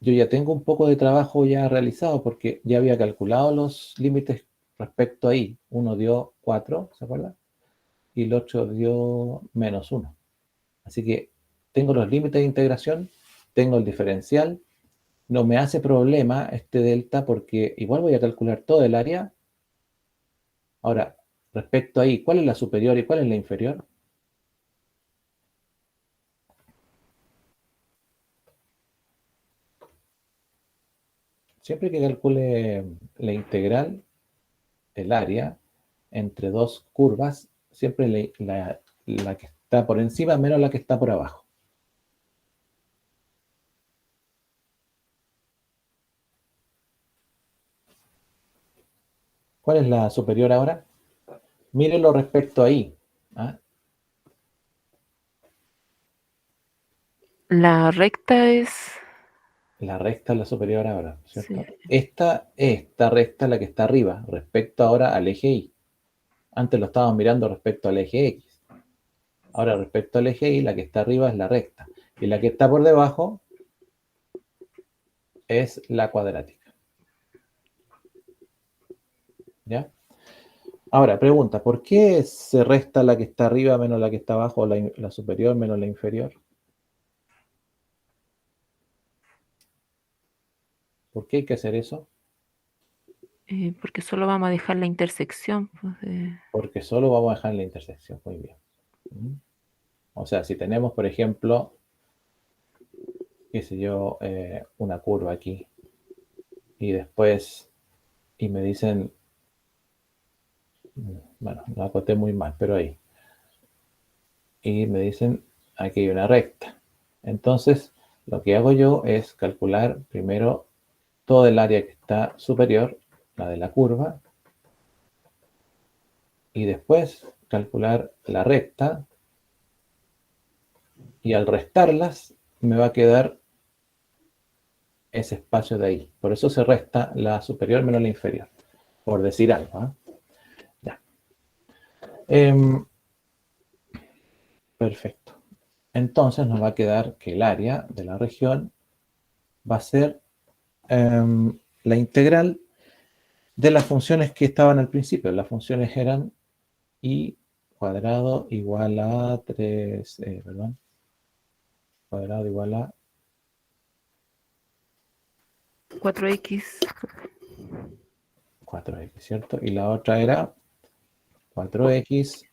yo ya tengo un poco de trabajo ya realizado porque ya había calculado los límites respecto a i. Uno dio 4, ¿se acuerdan? Y el otro dio menos 1. Así que tengo los límites de integración, tengo el diferencial, no me hace problema este delta porque igual voy a calcular todo el área. Ahora, respecto a i, ¿cuál es la superior y cuál es la inferior? Siempre que calcule la integral, el área, entre dos curvas, siempre la que está por encima menos la que está por abajo. ¿Cuál es la superior ahora? Mírenlo respecto a i. ¿Ah? La recta es... La recta es la superior ahora, ¿cierto? Sí. Esta recta es la que está arriba, respecto ahora al eje y. Antes lo estábamos mirando respecto al eje x. Ahora respecto al eje y, la que está arriba es la recta. Y la que está por debajo es la cuadrática. ¿Ya? Ahora, pregunta, ¿por qué se resta la que está arriba menos la que está abajo, o la superior menos la inferior? ¿Por qué hay que hacer eso? Porque solo vamos a dejar la intersección, pues, Porque solo vamos a dejar la intersección. Muy bien. O sea, si tenemos, por ejemplo, qué sé yo, una curva aquí, y después, y me dicen, bueno, lo acoté muy mal, pero ahí, y me dicen, aquí hay una recta. Entonces, lo que hago yo es calcular primero todo el área que está superior, la de la curva, y después calcular la recta, y al restarlas me va a quedar ese espacio de ahí. Por eso se resta la superior menos la inferior, por decir algo, ¿eh? Ya. Perfecto. Entonces nos va a quedar que el área de la región va a ser la integral de las funciones que estaban al principio. Las funciones eran y cuadrado igual a 3, perdón, cuadrado igual a 4x 4x, ¿cierto? Y la otra era 4x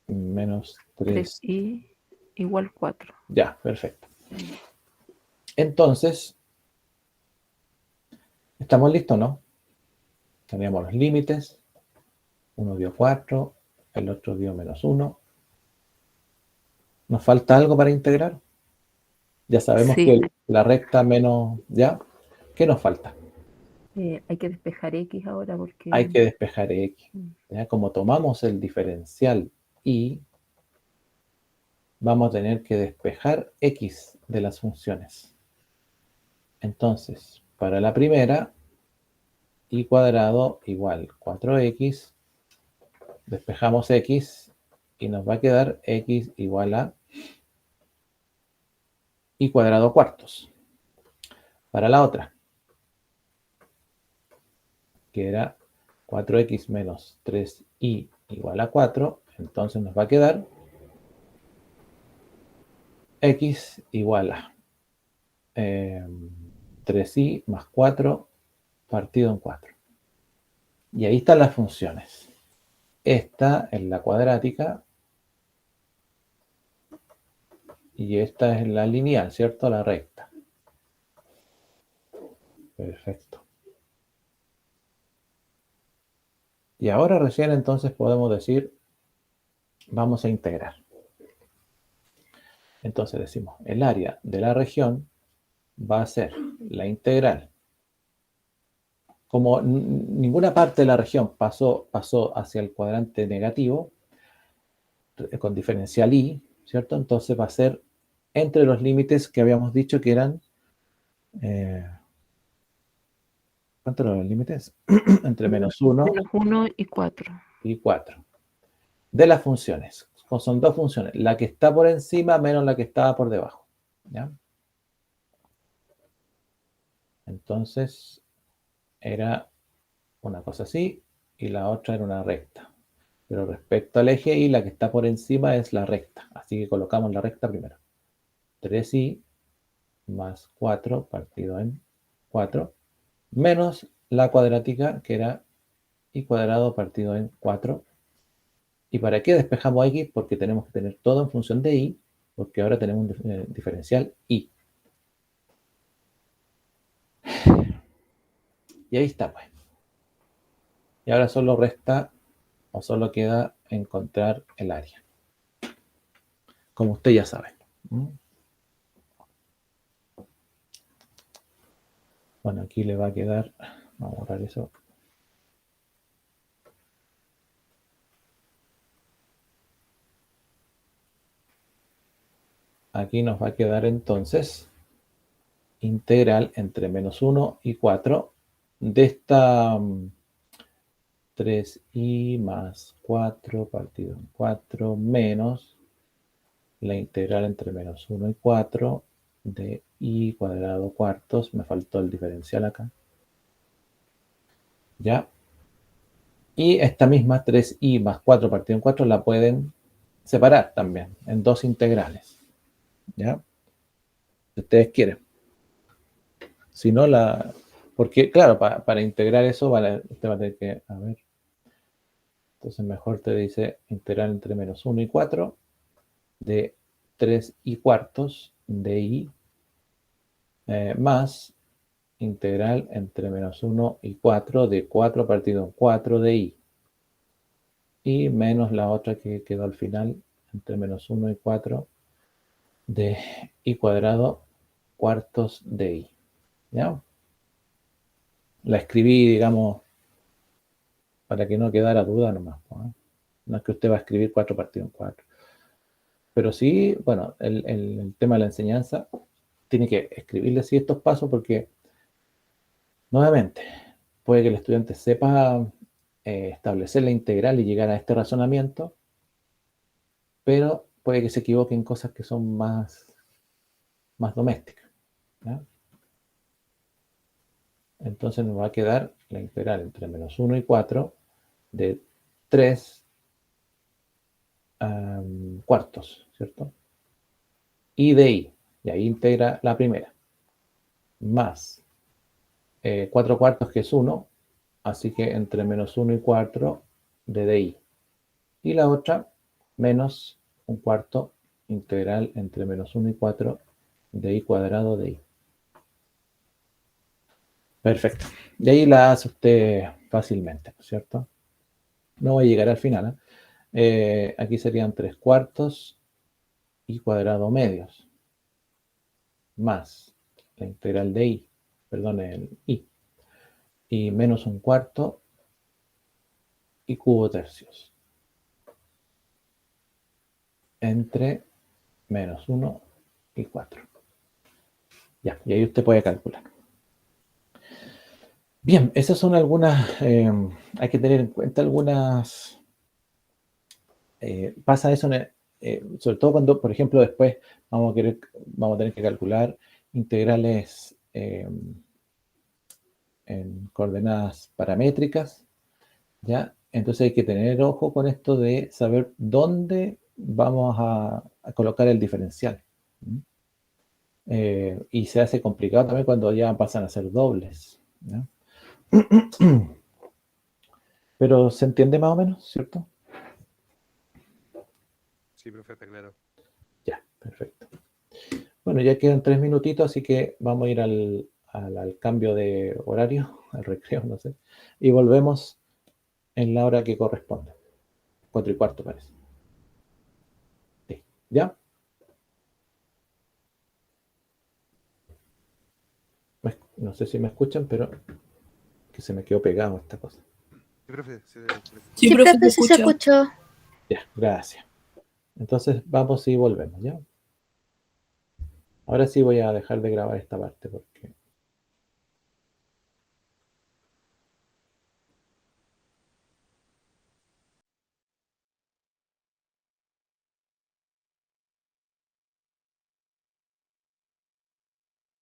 menos 3. 3y igual 4. Ya, perfecto. Entonces, ¿estamos listos, no? Teníamos los límites. Uno dio 4, el otro dio menos 1. ¿Nos falta algo para integrar? Ya sabemos Sí, que la recta menos, ¿ya? ¿Qué nos falta? hay que despejar x ahora porque Hay que despejar x. ¿Ya? Como tomamos el diferencial y vamos a tener que despejar x de las funciones. Entonces, para la primera, y cuadrado igual 4x, despejamos x y nos va a quedar x igual a y cuadrado cuartos. Para la otra, que era 4x menos 3y igual a 4, entonces nos va a quedar x igual a 3y más 4 partido en 4. Y ahí están las funciones. Esta es la cuadrática y esta es la lineal, ¿cierto? La recta. Perfecto. Y ahora recién entonces podemos decir, vamos a integrar. Entonces decimos, el área de la región va a ser la integral. Como ninguna parte de la región pasó hacia el cuadrante negativo, con diferencial y, ¿cierto? Entonces va a ser entre los límites que habíamos dicho que eran... ¿cuántos eran los límites? Entre menos 1 menos 1 y 4. y 4. De las funciones. Son dos funciones. La que está por encima menos la que estaba por debajo. ¿Ya? Entonces, era una cosa así y la otra era una recta. Pero respecto al eje y la que está por encima es la recta. Así que colocamos la recta primero. 3y más 4 partido en 4 menos la cuadrática que era y cuadrado partido en 4. ¿Y para qué despejamos x? Porque tenemos que tener todo en función de y, porque ahora tenemos un diferencial y. Y ahí está, pues. Y ahora solo resta o solo queda encontrar el área. Como usted ya sabe. Bueno, aquí le va a quedar, vamos a borrar eso. Aquí nos va a quedar entonces integral entre menos 1 y 4 de esta 3y más 4 partido en 4 menos la integral entre menos 1 y 4 de y cuadrado cuartos. Me faltó el diferencial acá. ¿Ya? Y esta misma 3y más 4 partido en 4 la pueden separar también en dos integrales. ¿Ya? Si ustedes quieren. Si no, porque claro, para integrar eso, usted va a tener que, a ver. Entonces mejor te dice integral entre menos 1 y 4 de 3 y cuartos de y más integral entre menos 1 y 4 de 4 partido en 4 de y. Y menos la otra que quedó al final entre menos 1 y 4 de y cuadrado cuartos de y. ¿Ya? La escribí, digamos, para que no quedara duda nomás. ¿No? No es que usted va a escribir 4 partido en 4. Pero sí, bueno, el tema de la enseñanza tiene que escribirle así estos pasos porque, nuevamente, puede que el estudiante sepa establecer la integral y llegar a este razonamiento, pero puede que se equivoque en cosas que son más domésticas. ¿Ya? Entonces nos va a quedar la integral entre menos 1 y 4 de 3 cuartos, ¿cierto? Y de i, y ahí integra la primera, más 4 cuartos, que es 1, así que entre menos 1 y 4 de di. Y la otra, menos un cuarto integral entre menos 1 y 4 de i cuadrado de i. Perfecto. Y ahí la hace usted fácilmente, ¿no es cierto? No voy a llegar al final, ¿eh? Aquí serían 3 cuartos i cuadrado medios, más la integral de i, perdón, el i, y menos un cuarto y cubo tercios, entre menos 1 y 4. Ya, y ahí usted puede calcular. Bien, esas son algunas, hay que tener en cuenta algunas, pasa eso, sobre todo cuando, por ejemplo, después vamos a tener que calcular integrales en coordenadas paramétricas, ¿ya? Entonces hay que tener ojo con esto de saber dónde vamos a colocar el diferencial. Y se hace complicado también cuando ya pasan a ser dobles, ¿ya? Pero se entiende más o menos, ¿cierto? Sí, profe, está claro. Ya, perfecto. Bueno, ya quedan 3 minutitos, así que vamos a ir al cambio de horario, al recreo, no sé, y volvemos en la hora que corresponde. 4:15 parece. Sí. ¿Ya? No sé si me escuchan, pero que se me quedó pegado esta cosa. Sí, profe, sí, Sí, Sí, profe, profe, te sí se escucho. escuchó. Ya, gracias. Entonces vamos y volvemos, ¿ya? Ahora sí voy a dejar de grabar esta parte porque